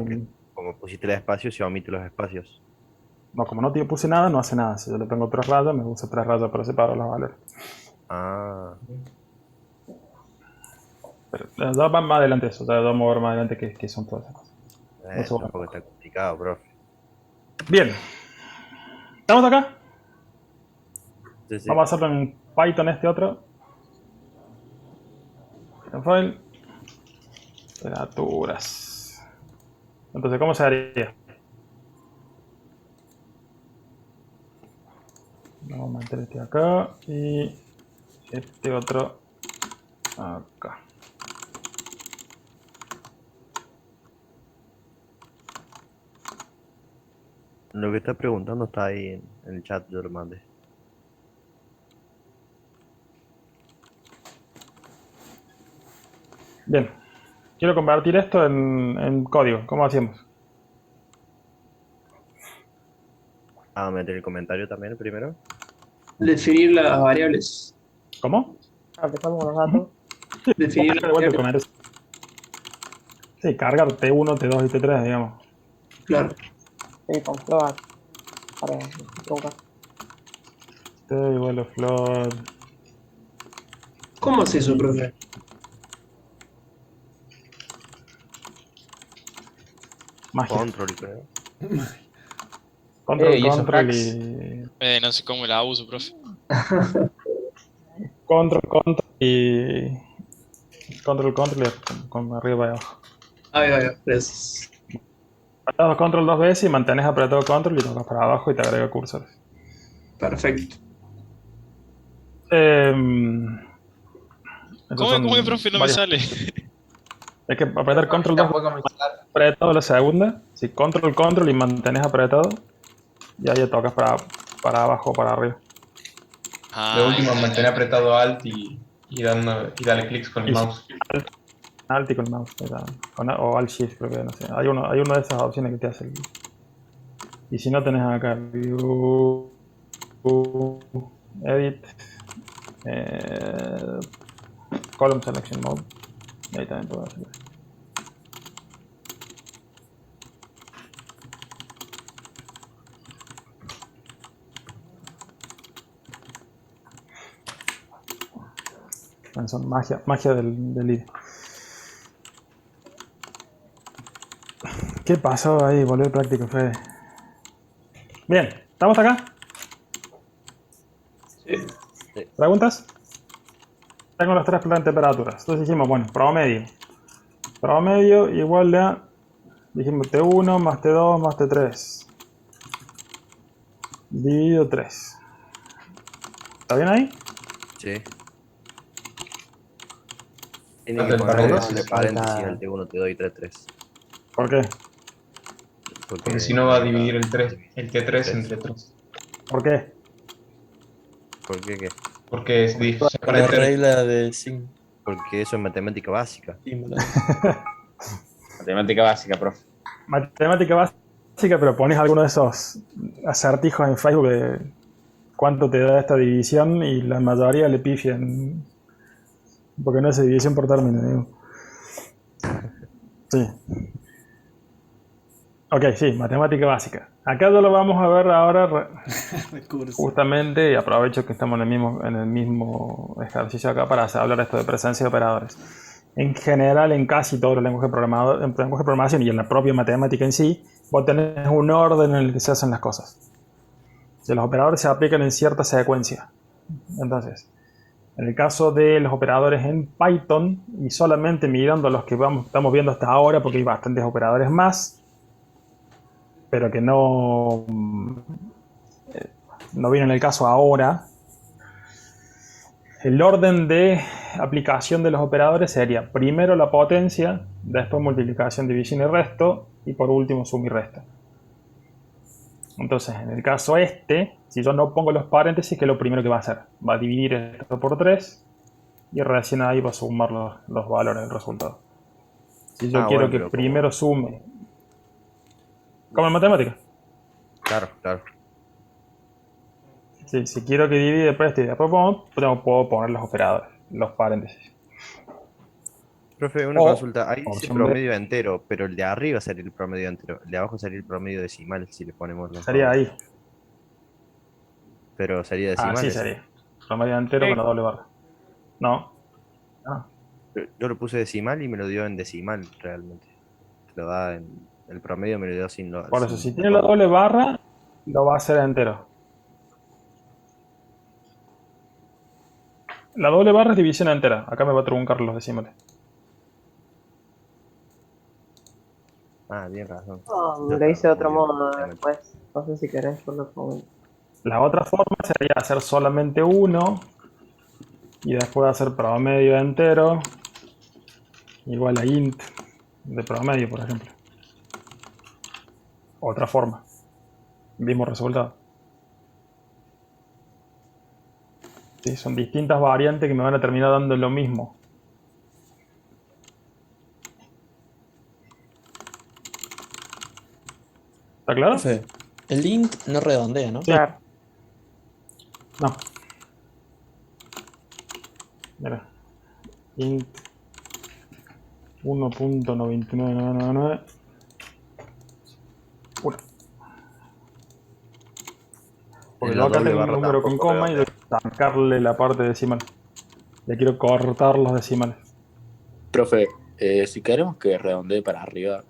como pusiste el espacio, se omite los espacios. No, como no te puse nada, no hace nada. Si yo le pongo 3 rayas, me usa 3 rayas para separar los valores. Ah. Pero ya va más adelante eso, ya vamos a ver más adelante qué son todas esas cosas. Eso tampoco está complicado, profe. Bien. ¿Estamos acá? Sí, sí. Vamos a hacerlo en Python este otro. En file. Temperaturas. Entonces, ¿cómo se haría? Vamos a meter este acá y este otro acá. Lo que está preguntando está ahí en el chat, yo lo mandé. Bien. Quiero convertir esto en código. ¿Cómo hacemos? Meter el comentario también primero. Definir las variables. ¿Cómo? Empezamos con los datos. Definir las variables. Sí, cargar T1, T2 y T3, digamos. Claro. Sí, con float. Para truncar. T igual a float. ¿Cómo hace eso, profe? Magia. Control, creo. Control y... No sé cómo la uso, profe. Control y... Control y con arriba y abajo. Ahí va, gracias. Apretas control 2 veces y mantenés apretado control y tocas para abajo y te agrega cursores. Perfecto. ¿Cómo es, profe? No me sale. Hay que apretar control 2 apretado la segunda. Sí, control y mantenés apretado. Y ahí tocas para abajo o para arriba. De último, mantener apretado Alt y dale clics con el mouse. Alt y con el mouse. O Alt Shift, creo que no sé. Hay una de esas opciones que te hace. Y si no, tenés acá View, Edit, Column Selection Mode. Y ahí también puedo hacer. Son magia del IDE. ¿Qué pasó ahí? Volvió práctico, Fede. Bien, ¿estamos acá? Sí. ¿Preguntas? Tengo las tres planes de temperaturas. Entonces dijimos, bueno, promedio. Promedio igual a, dijimos T1 más T2 más T3. Dividido 3. ¿Está bien ahí? Sí. Tiene que poner paréntesis al T1, T2 y T3. ¿Por qué? Porque si no va a dividir el T3 entre 3. ¿Por qué? ¿Por qué qué? Porque es La regla de signo. Porque eso es matemática básica. Matemática básica, profe. Matemática básica, pero pones alguno de esos acertijos en Facebook de cuánto te da esta división y la mayoría le pifian. Porque no es división por término, digo. Sí. Ok, sí, matemática básica. Acá ya lo vamos a ver ahora justamente, y aprovecho que estamos en el mismo ejercicio acá para hablar esto de presencia de operadores. En general, en casi todos los lenguajes de programación y en la propia matemática en sí, vos tenés un orden en el que se hacen las cosas. Los operadores se aplican en cierta secuencia. Entonces, en el caso de los operadores en Python, y solamente mirando los que estamos viendo hasta ahora, porque hay bastantes operadores más, pero que no viene en el caso ahora, el orden de aplicación de los operadores sería primero la potencia, después multiplicación, división y resto, y por último suma y resta. Entonces, en el caso si yo no pongo los paréntesis, ¿qué es lo primero que va a hacer? Va a dividir esto por 3 y recién ahí va a sumar los valores del resultado. Si yo quiero que primero sume, como en matemática. Claro, claro. Sí, si quiero que divide después y después puedo poner los operadores, los paréntesis. Profe, una consulta. Ahí dice promedio entero, pero el de arriba sería el promedio entero. El de abajo sería el promedio decimal si le ponemos los sería dobles. Ahí. Pero sería decimal. Sí, sería. Promedio entero con la doble barra. No. Yo lo puse decimal y me lo dio en decimal realmente. Lo da en. El promedio me lo dio sin. Por eso, si tiene la doble barra, lo va a hacer entero. La doble barra es división entera. Acá me va a truncar los decimales. Tienes razón. Lo hice de otro modo después. No sé si querés por lo pongo. La otra forma sería hacer solamente uno y después hacer promedio entero igual a int de promedio, por ejemplo. Otra forma. Mismo resultado. Sí, son distintas variantes que me van a terminar dando lo mismo. ¿Está claro? Profe, el int no redondea, ¿no? Sí. No. Mira. Int 1.99999. Porque yo acá tengo un número con coma y voy a sacarle la parte decimal. Ya quiero cortar los decimales. Profe, si queremos que redondee para arriba,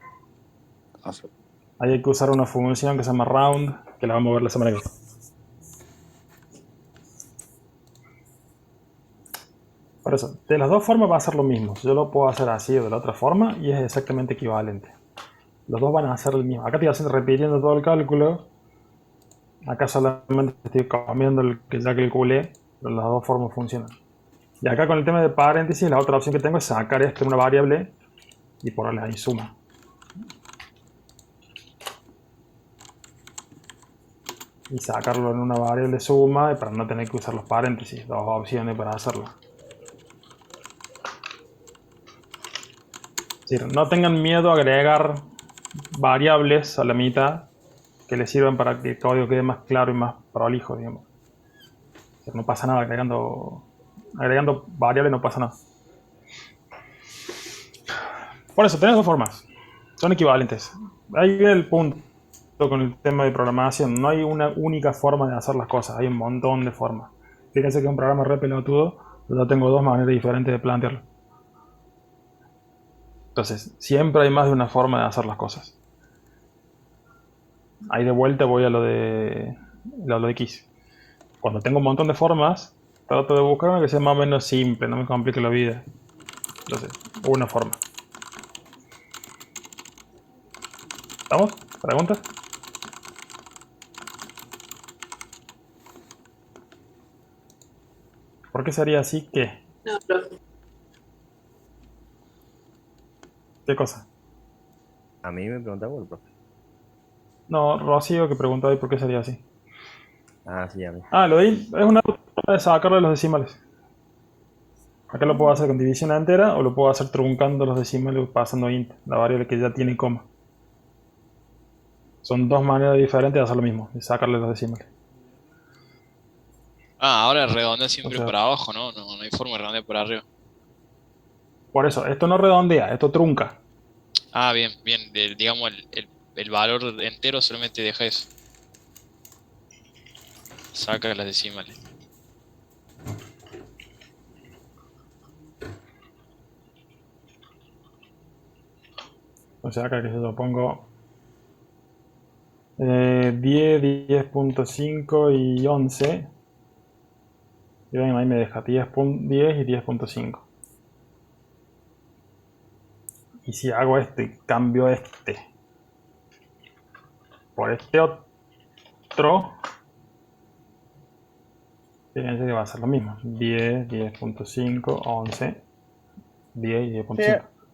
ahí hay que usar una función que se llama round, que la vamos a ver la semana que viene. Por eso, de las dos formas va a ser lo mismo. Yo lo puedo hacer así o de la otra forma y es exactamente equivalente. Los dos van a hacer el mismo. Acá estoy haciendo, repitiendo todo el cálculo. Acá solamente estoy cambiando el que ya calculé, pero las dos formas funcionan. Y acá con el tema de paréntesis, la otra opción que tengo es sacar esto en una variable y ponerle ahí suma. Y sacarlo en una variable suma para no tener que usar los paréntesis. Dos opciones para hacerlo. Es decir, no tengan miedo a agregar variables a la mitad que les sirvan para que el código quede más claro y más prolijo, digamos. O sea, no pasa nada agregando variables, no pasa nada. Por eso, tenés dos formas. Son equivalentes. Ahí viene el punto con el tema de programación. No hay una única forma de hacer las cosas. Hay un montón de formas. Fíjense que es un programa re pelotudo, pero yo tengo dos maneras diferentes de plantearlo. Entonces, siempre hay más de una forma de hacer las cosas. Ahí de vuelta voy a lo de X. Cuando tengo un montón de formas, trato de buscar una que sea más o menos simple, no me complique la vida. Entonces, una forma. ¿Estamos? ¿Preguntas? ¿Por qué sería así? ¿Qué? No, profe. ¿Qué cosa? A mí me preguntaba el profe. No, Rocío que preguntaba ahí por qué sería así. Ah, sí, a mí. Ah, lo de es una forma de sacarle los decimales. Acá lo puedo hacer con división entera o lo puedo hacer truncando los decimales pasando int, la variable que ya tiene coma. Son dos maneras diferentes de hacer lo mismo, de sacarle los decimales. Ah, ahora redondea siempre O sea, para abajo, ¿no? No hay forma de redondear por arriba. Por eso, esto no redondea, esto trunca. Ah, bien, bien. Digamos, el valor entero solamente deja eso. Saca las decimales. O sea, acá que yo pongo 10, 10.5 y 11. Y ven, ahí me deja 10 y 10.5. Y si hago esto y cambio este por este otro, fíjense que va a ser lo mismo. 10, 10.5, 11, 10 y 10.5. Sí,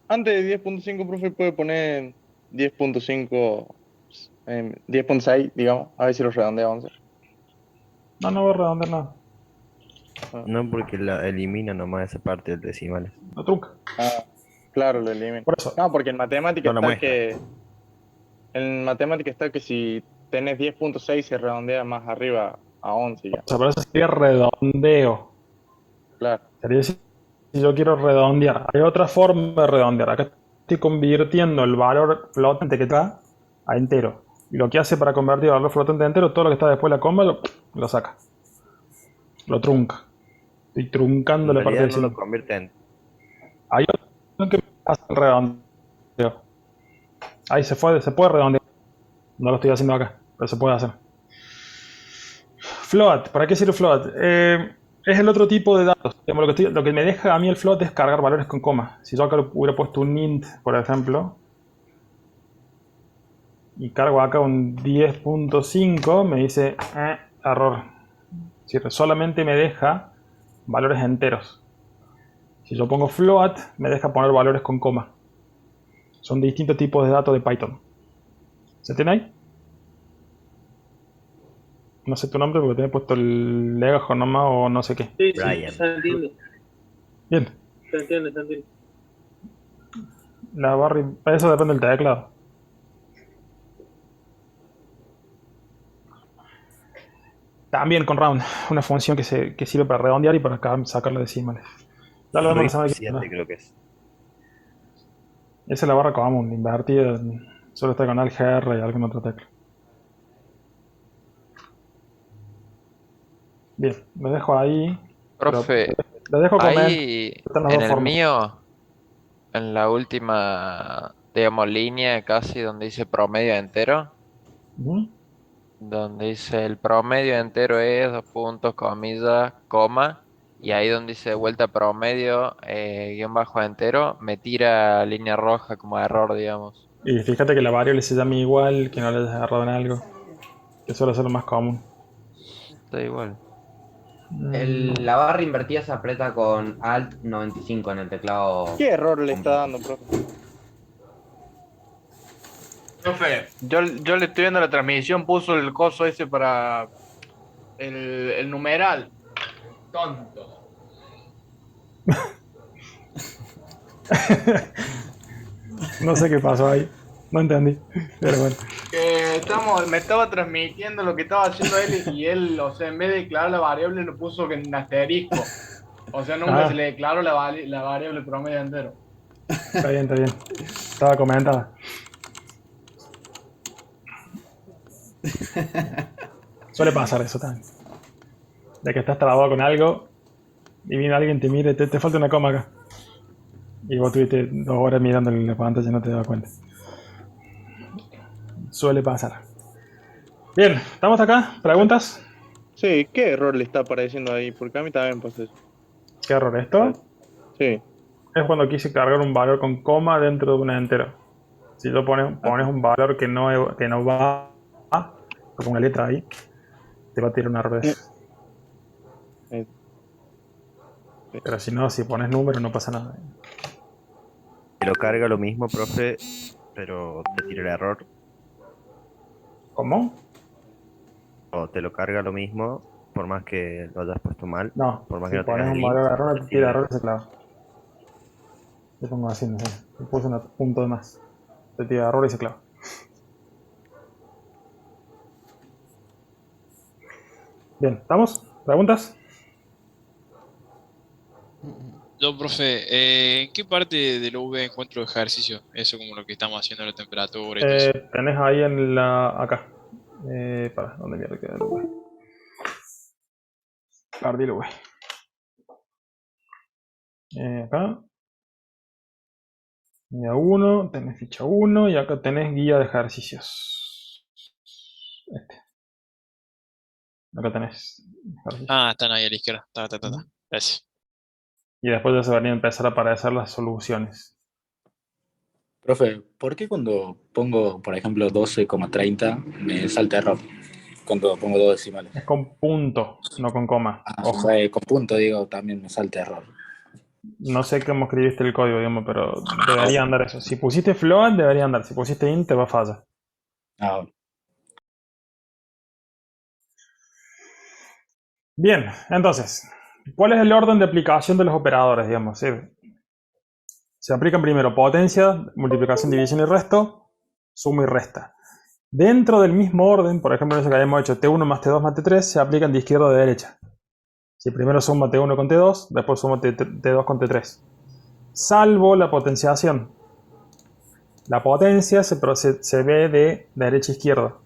antes de 10.5, profe, puede poner 10.5, 10.6, digamos, a ver si lo redondea a 11. No, no voy a redondear nada. No, porque la elimina nomás esa parte del decimales. No trunca. Ah, claro, lo elimina. Por eso. No, porque en matemática No la está muestra. que... En matemática está que si tenés 10.6 se redondea más arriba a 11 ya. O sea, por eso sería redondeo. Claro. Sería si yo quiero redondear. Hay otra forma de redondear. Acá estoy convirtiendo el valor flotante que está a entero. Y lo que hace para convertir el valor flotante a entero, todo lo que está después de la coma lo saca. Lo trunca. Estoy truncando En la parte realidad de no encima. lo convierte en... Hay otro que hace el redondeo. Ahí se puede redondear. No lo estoy haciendo acá, pero se puede hacer. Float, ¿para qué sirve float? Es el otro tipo de datos. Digamos, lo que me deja a mí el float es cargar valores con coma. Si yo acá hubiera puesto un int, por ejemplo, y cargo acá un 10.5, me dice error. Es decir, solamente me deja valores enteros. Si yo pongo float, me deja poner valores con coma. Son distintos tipos de datos de Python. ¿Se entiende ahí? No sé tu nombre porque te he puesto el legajo nomás o no sé qué. Sí, Brian. sí, se entiende. Bien. Se entiende, se entiende. La barra, eso depende del teclado. También con round, una función que sirve para redondear y para sacar los decimales. Ya lo vemos la semana que viene, ¿no? creo que es. Esa es la barra común, invertida, solo está con ALGR y algún otro tecla. Bien, lo dejo ahí. Profe, Lo dejo comer. ahí Están las en dos el formas. mío, en la última, digamos, línea casi donde dice promedio entero, Ujú. donde dice el promedio entero es 2 puntos, comillas, coma, y ahí donde dice vuelta promedio, guión bajo entero, me tira línea roja como error, digamos. Y fíjate que la variable se llame igual, que no le hayas agarrado en algo. Que suele ser lo más común. Está igual. La barra invertida se aprieta con Alt 95 en el teclado. ¿Qué error le está dando, profe? Profe, yo le estoy viendo la transmisión, puso el coso ese para el numeral. Tonto. No sé qué pasó ahí. No entendí. Pero bueno. Me estaba transmitiendo lo que estaba haciendo él y él, o sea, en vez de declarar la variable lo puso en asterisco. O sea, nunca se le declaró la variable promedio entero. Está bien, está bien. Estaba comentada. Suele pasar eso también. De que estás trabado con algo y viene alguien, te mire, te falta una coma acá. Y vos tuviste 2 horas mirando la pantalla y no te das cuenta. Suele pasar. Bien, ¿estamos acá? ¿Preguntas? Sí, ¿qué error le está apareciendo ahí? Porque a mí también pasa eso. ¿Qué error esto? Sí. Es cuando quise cargar un valor con coma dentro de una entero. Si tú pones un valor que no va, con una letra ahí, te va a tirar un error de eso. Pero si no, si pones número no pasa nada. Te lo carga lo mismo, profe, pero te tira el error. ¿Cómo? O te lo carga lo mismo, por más que lo hayas puesto mal. No, por más si que no pones tengas un el valor de int, error, te te tira tira. error y se clava. Yo pongo así, no sé. Le puse un punto de más. Te tira error y se clava. Bien, ¿estamos? ¿Preguntas? Yo, profe, ¿en qué parte del V encuentro ejercicio? Eso como lo que estamos haciendo, la temperatura y todo eso. Tenés ahí en la... acá. ¿Dónde mierda queda el V? Perdí el V. Acá. Guía 1, tenés ficha 1 y acá tenés guía de ejercicios. Acá tenés ejercicios. Ah, están ahí a la izquierda. Ta. Gracias. Y después ya se van a empezar a aparecer las soluciones. Profe, ¿por qué cuando pongo, por ejemplo, 12,30 me salta error? Cuando pongo dos decimales. Es con punto, no con coma. O Ojo. sea, con punto digo, también me salta error. No sé cómo escribiste el código, digamos, pero debería andar eso. Si pusiste float, debería andar. Si pusiste int, te va a fallar. Bien, entonces, ¿cuál es el orden de aplicación de los operadores, digamos? ¿Sí? Se aplican primero potencia, multiplicación, división y resto, suma y resta. Dentro del mismo orden, por ejemplo, en eso que habíamos hecho T1 más T2 más T3, se aplican de izquierda a derecha. Si primero suma T1 con T2, después suma T2 con T3. Salvo la potenciación. La potencia se ve de derecha a izquierda.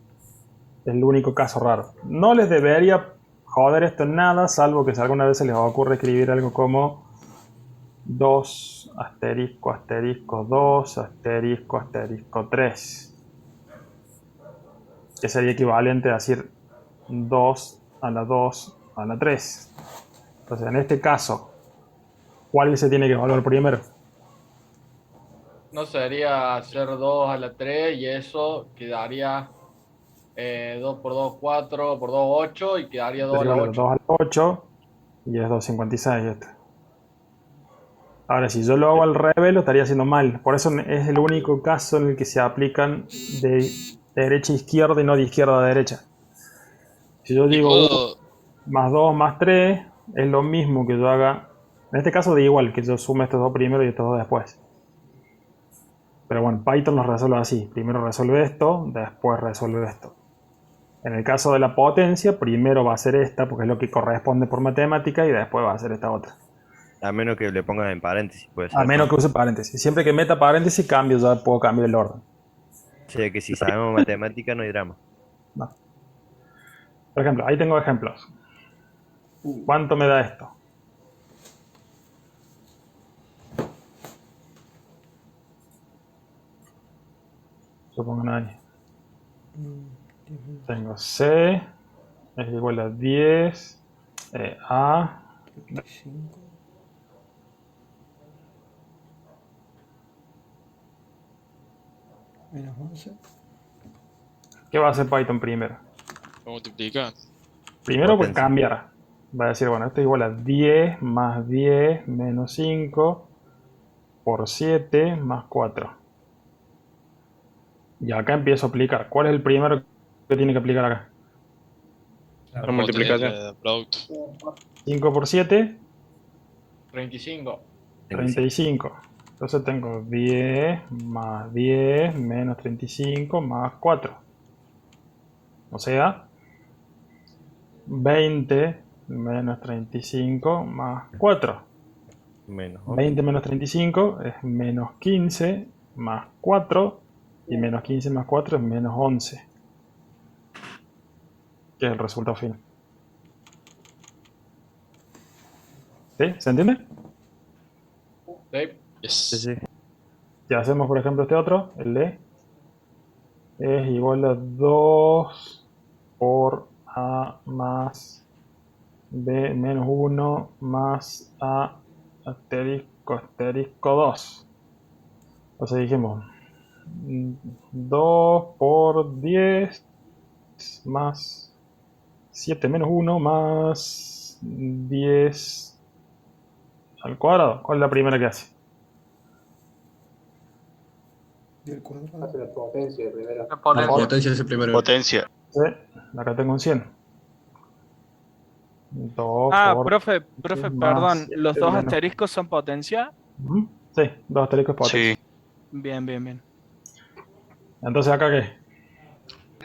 Es el único caso raro. No les debería joder esto en nada, salvo que si alguna vez se les ocurre escribir algo como 2 asterisco asterisco 2 asterisco asterisco 3. Que sería equivalente a decir 2 a la 2 a la 3. Entonces, en este caso, ¿cuál se tiene que evaluar primero? No sería hacer 2 a la 3 y eso quedaría 2 por 2, 4 por 2, 8 y quedaría 2 a la 8. 2 a la 8 y es 2,56 este. Ahora, si yo lo hago al revés, lo estaría haciendo mal. Por eso es el único caso en el que se aplican de derecha a izquierda y no de izquierda a derecha. Si yo digo 1 más 2 más 3, es lo mismo que yo haga. En este caso da igual que yo sume estos dos primero y estos dos después. Pero bueno, Python los resuelve así. Primero resuelve esto, después resuelve esto. En el caso de la potencia, primero va a ser esta, porque es lo que corresponde por matemática, y después va a ser esta otra. A menos que le pongas en paréntesis, puede ser. A menos que use paréntesis. Siempre que meta paréntesis, cambio, ya puedo cambiar el orden. O sea que si sabemos matemática no hay drama. No. Por ejemplo, ahí tengo ejemplos. ¿Cuánto me da esto? Supongo ahí. Tengo C es igual a 10 A Menos 11. ¿Qué va a hacer Python primero? Lo multiplica. Primero pues cambiar. Va a decir, bueno, esto es igual a 10 más 10 menos 5 por 7 más 4. Y acá empiezo a aplicar. ¿Cuál es el primero que tiene que aplicar acá? La multiplicación. 5 por 7. 35. 35. Entonces tengo 10 más 10 menos 35 más 4. O sea, 20 menos 35 más 4. Menos 20 menos 35 es menos 15 más 4. Y menos 15 más 4 es menos 11. Que es el resultado final. ¿Sí? ¿Se entiende? Sí. Si hacemos, por ejemplo, este otro, el D, es igual a 2 por A más B menos 1 más A asterisco 2. Entonces dijimos 2 por 10 más 7 menos 1 más 10 al cuadrado. ¿Cuál es la primera que hace? Del cuadrado. Hace la potencia primero. La potencia. Potencia es el primero. Potencia. Sí, acá tengo un 100. 2 por profe, 10 más perdón. 7 ¿Los dos menos. asteriscos son potencia? Sí, 2 asteriscos potencia. Sí. Bien. Entonces, ¿acá qué?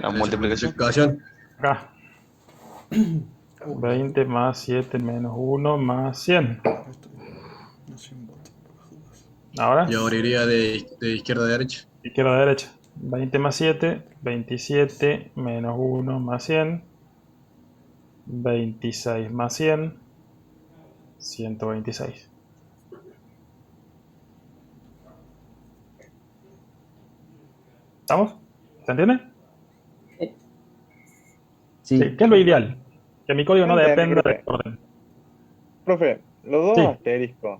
La multiplicación. Acá. 20 más 7 menos 1 más 100. Ahora. Y ahora iría de izquierda a derecha. Izquierda a derecha. 20 más 7, 27 menos 1 más 100. 26 más 100, 126. ¿Estamos? ¿Se entiende? Sí. ¿Qué es lo ideal? Que mi código no No entendí, dependa profe. del orden. Profe, los dos Sí. asteriscos.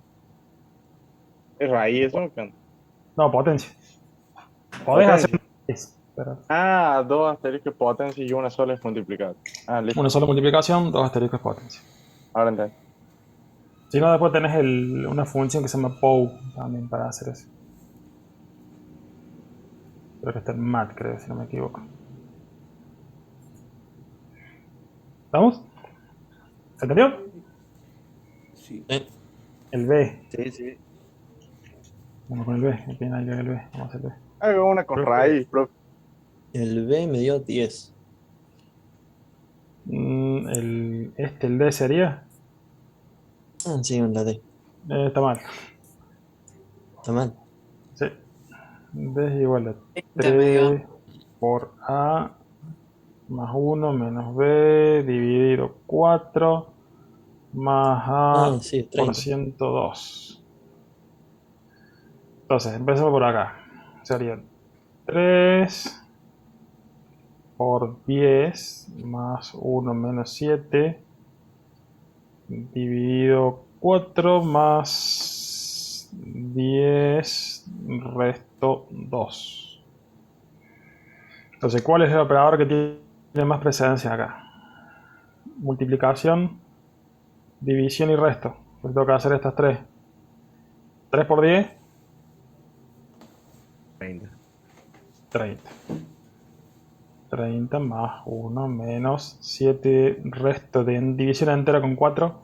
¿Es raíz eso? No, potencia. Podés hacer pero dos asteriscos potencia y una sola es multiplicar. Listo. una sola multiplicación, 2 asteriscos potencia. Ahora entendí. Si no, después tenés una función que se llama POW también para hacer eso. Creo que está en mat, creo, si no me equivoco. ¿Estamos? ¿Se entendió? Sí. El B. Sí. Vamos con el B. ¿Qué tiene ahí el B? Vamos a hacer el B. Hago una con raíz, profe. El B me dio 10. El D sería. Sí, la D. Está mal. ¿Está mal? Sí. D es igual a 3 por A más 1 menos B dividido 4 más A sí, por 30. 102. Entonces, empecemos por acá. Serían 3 por 10 más 1 menos 7 dividido 4 más 10 resto 2. Entonces, ¿cuál es el operador que tiene más presencia acá? Multiplicación, división y resto. Pues tengo que hacer estas tres. 3 por 10. 30. 30. 30 más 1 menos 7 resto de división entera con 4.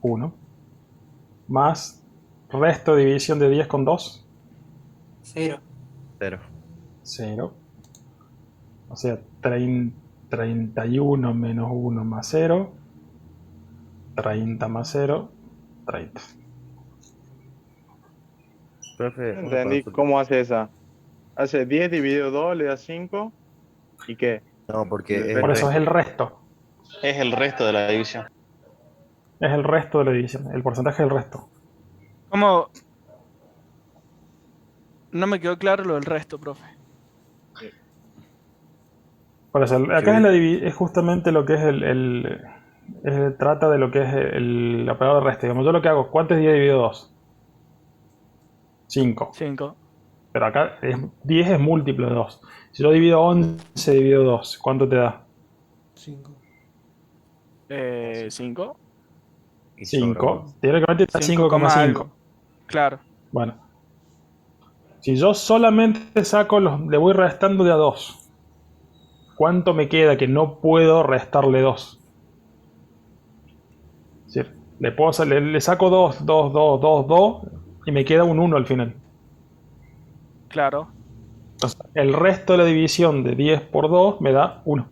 1. Más resto de división de 10 con 2. 0. 0. O sea, 31 menos 1 más 0. 30 más 0. 30. Profe, No entendí cómo hace esa. Hace 10 dividido 2, le da 5. ¿Y qué? No, porque Por eso es el resto. Es el resto de la división. Es el resto de la división. El porcentaje del resto. ¿Cómo? No me quedó claro lo del resto, profe. Por eso, acá es justamente lo que es trata de lo que es el operador de resto. Digamos, yo lo que hago, ¿cuánto es 10 dividido 2? 5. 5. Pero acá 10 es múltiplo de 2. Si yo divido 11 dividido 2, ¿cuánto te da? 5. 5. 5. Teóricamente está 5,5. Claro. Bueno. Si yo solamente saco le voy restando de a 2. ¿Cuánto me queda que no puedo restarle 2? Es decir, le saco 2 y me queda un 1 al final. Claro. Entonces, el resto de la división de 10 por 2 me da 1.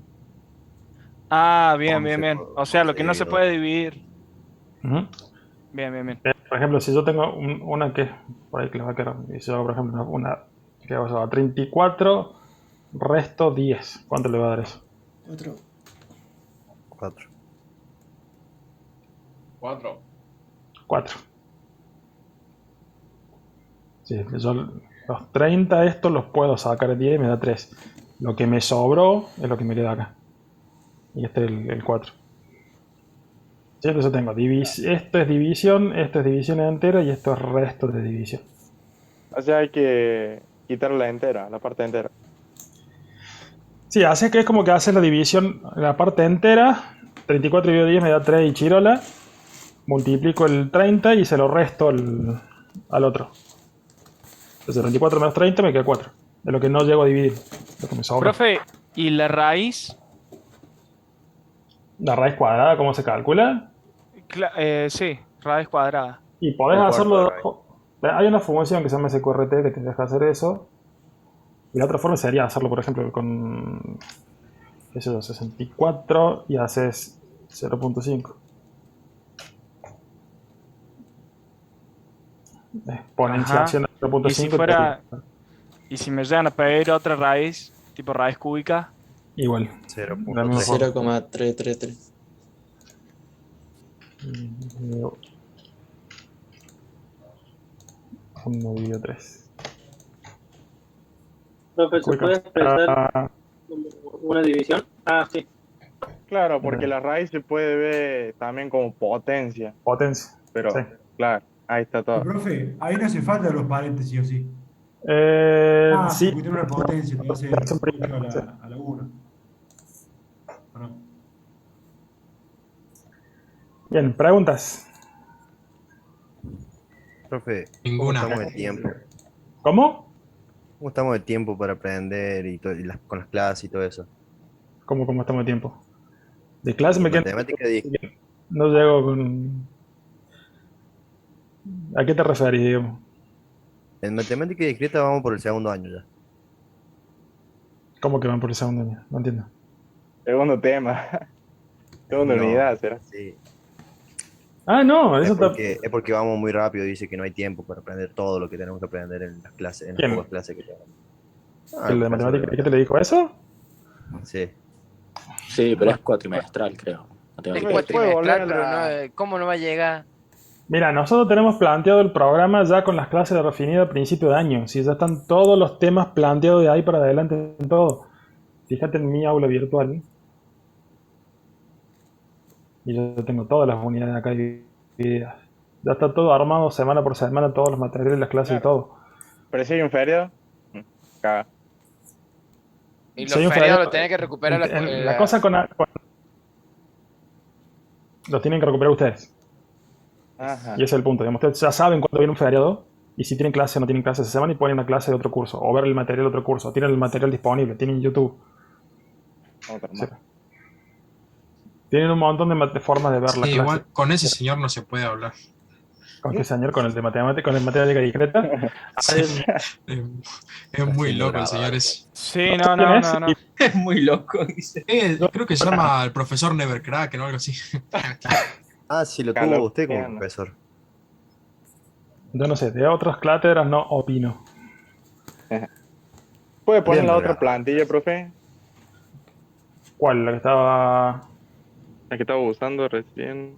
Ah, bien, ¿Cómo bien, se bien. puede- O sea, cómo lo que no se dividió? puede dividir. Ujú. Bien, bien, bien. Por ejemplo, si yo tengo una que por ahí que les va a quedar, y si yo hago, por ejemplo, una que va a 34, resto 10. ¿Cuánto le va a dar eso? 4. 4. 4. 4. Sí, yo los 30 estos los puedo sacar de 10 y me da 3. Lo que me sobró es lo que me queda acá. Y este es el 4. Sí, entonces tengo esto es división entera y esto es resto de división. O sea, hay que quitar la entera, la parte entera. Sí, hace que es como que hace la división en la parte entera. 34 dividido 10 me da 3 y chirola. Multiplico el 30 y se lo resto al otro. Entonces 34 menos 30 me queda 4. Es lo que no llego a dividir. Lo que me sobra. Profe, ¿y la raíz? La raíz cuadrada, ¿cómo se calcula? Sí, raíz cuadrada. Y podés Un cuarto hacerlo de de raíz. Hay una función que se llama SQRT que te deja hacer eso. Y la otra forma sería hacerlo, por ejemplo, con qué sé yo, 64 y haces 0.5. Exponenciación de Ajá. Y si 0.5 fuera, y si me llegan a pedir otra raíz, tipo raíz cúbica, igual. La misma 0.3. forma. 0,333. 1 dividido 3. Profe, ¿se puede expresar como una división? Ah, sí. Claro, porque la raíz se puede ver también como potencia. Potencia. Pero, Sí. claro, ahí está Y, todo. profe, ahí no hace falta los paréntesis, ¿o sí? Sí. Porque tiene una potencia, te va a hacer Operación 8 prima, sí. a la 1. ¿O no? Bien, preguntas. Profe, ¿cómo Ninguna. estamos de tiempo? ¿Cómo? ¿Cómo estamos de tiempo para aprender con las clases y todo eso? ¿Cómo estamos de tiempo? De clase Y me en quedan. matemática No llego con. ¿A qué te referís, digamos? en matemática discreta vamos por el segundo año ya. ¿Cómo que van por el segundo año? No entiendo. Segundo tema. Segunda No, unidad, ¿será? sí. Ah, no, eso está. Es porque vamos muy rápido, dice que no hay tiempo para aprender todo lo que tenemos que aprender en las clases, en las ¿Quién? pocas clases que tenemos. Ah, ¿El de profesor matemática qué te le dijo eso? Sí. Sí, pero es cuatrimestral, creo. Es Matemática. cuatrimestral, pero no, ¿cómo no va a llegar? Mira, nosotros tenemos planteado el programa ya con las clases de refinida a principio de año. Si ya están todos los temas planteados de ahí para adelante en todo. Fíjate en mi aula virtual. Y yo tengo todas las unidades acá divididas. Ya está todo armado semana por semana, todos los materiales, las clases y todo. Pero si hay un feriado, caga. Y los Si hay un feriados feriado, los tenés que recuperar la cosa los tienen que recuperar ustedes. Ajá. Y ese es el punto. Digamos, ustedes ya saben cuándo viene un feriado y si tienen clase o no tienen clase esa semana y ponen una clase de otro curso o ver el material de otro curso. Tienen el material disponible, tienen YouTube. Sí. Tienen un montón de formas de ver Sí, la clase. igual con ese señor no se puede hablar. ¿Con qué señor? ¿Con el de matemática, con el matemática discreta? Sí, es muy loco el señor ese. Sí, no. Es muy loco, dice. Creo que se llama el profesor Nevercrack o algo así. Ah, sí, lo tuvo usted como profesor. Yo no sé, de otras cátedras no opino. ¿Puede poner Bien, la Renato. otra plantilla, profe? ¿Cuál? La que estaba. La que estaba usando recién.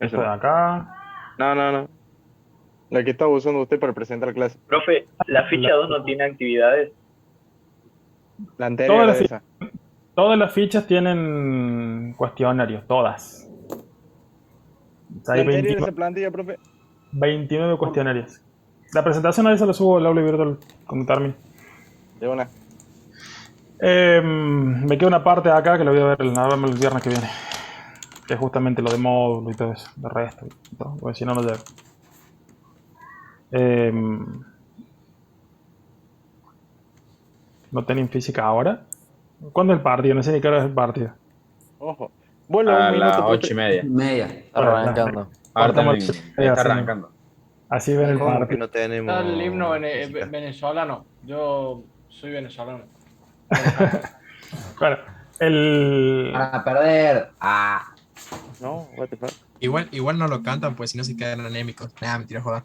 Esta de acá. No. La que estaba usando usted para presentar clase. Profe, ¿la ficha 2 no tiene actividades? La anterior Todas a esa. Todas las fichas tienen cuestionarios, todas. La Hay anterior a 29, esa plantilla, profe. 29 cuestionarios. La presentación a esa la subo al aula virtual cuando termine. De una. Me queda una parte de acá que lo voy a ver el viernes que viene. Que es justamente lo de módulo y todo eso, de resto y todo, porque si no, no llego. ¿No tienen física ahora? ¿Cuándo es el partido? No sé ni qué hora es el partido. Ojo. Vuelvo A un minuto, las profe. 8:30. Arrancando. Ahora Cortamos también el- está arrancando. Así ven el ¿Cómo que partido. no tenemos Está el himno física? venezolano. Yo soy venezolano. Bueno, El... Van a perder. Ah. No, what the fuck. Igual no lo cantan, pues si no se quedan anémicos. Nah, mentira, joda.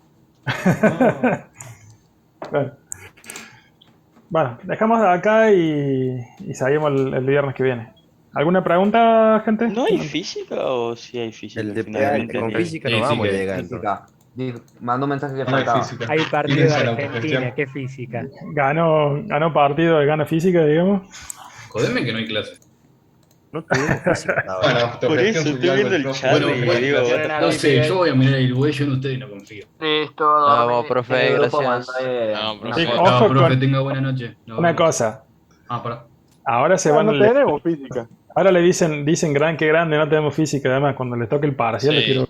Bueno, dejamos de acá y seguimos el viernes que viene. ¿Alguna pregunta, gente? ¿No hay física o sí hay física? El de Finalmente, con física no vamos a llegar. Física. Mandó un mensaje que No hay faltaba. física. Hay partido de Fíjense la Argentina, autogestión. qué física. Ganó partido de gana física, digamos. Jodeme que no hay clase. No tuvimos física. Bueno, Por eso autogestión estoy subió algo viendo el el profe. chat Bueno, y bueno, digo, gracias. No sé, yo voy a mirar el güey, yo en ustedes no confío. Listo, a Vamos, dormir. profe, El grupo gracias. mandó, No, una profe. foto. Ojo No, profe, con tenga buena noche. Nos una vemos. cosa. Pará. Ahora se No, van no le- tenemos física. ahora le dicen qué grande, no tenemos física. Además, cuando le toque el parcial, Sí. le quiero.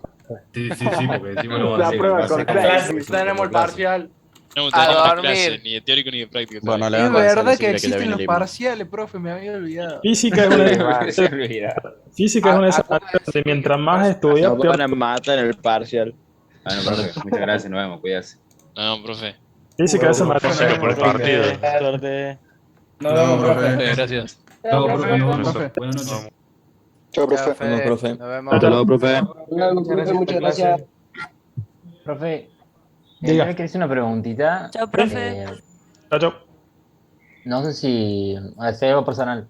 Sí, porque encima no va a La hacer. prueba va a ser con como clase. clase, Tenemos el clase. parcial. No, A tenemos dormir. clase, ni de teórico ni de práctico. Bueno, le todavía. van a Es pasar verdad decirle que ya existen viene los el himno. parciales, profe, me había olvidado. Física es una de esas, Se olvida. física es una de esas materias donde mientras más estudias, Nos peor. van a matar en el parcial. Bueno, profe, muchas gracias, nos vemos, cuídate. No, profe. Física es esa materia. Cero por el partido. Suerte. Nos vemos, profe. Gracias. Chao, profe. Nos Profe. vemos. Buenas noches. Chao, profe. Profe, Vamos, profe. nos vemos. Hasta luego, profe. Muchas gracias. Profe, Diga. yo le quería hacer una preguntita. Chao, profe. Chao, chao. No sé si es algo personal.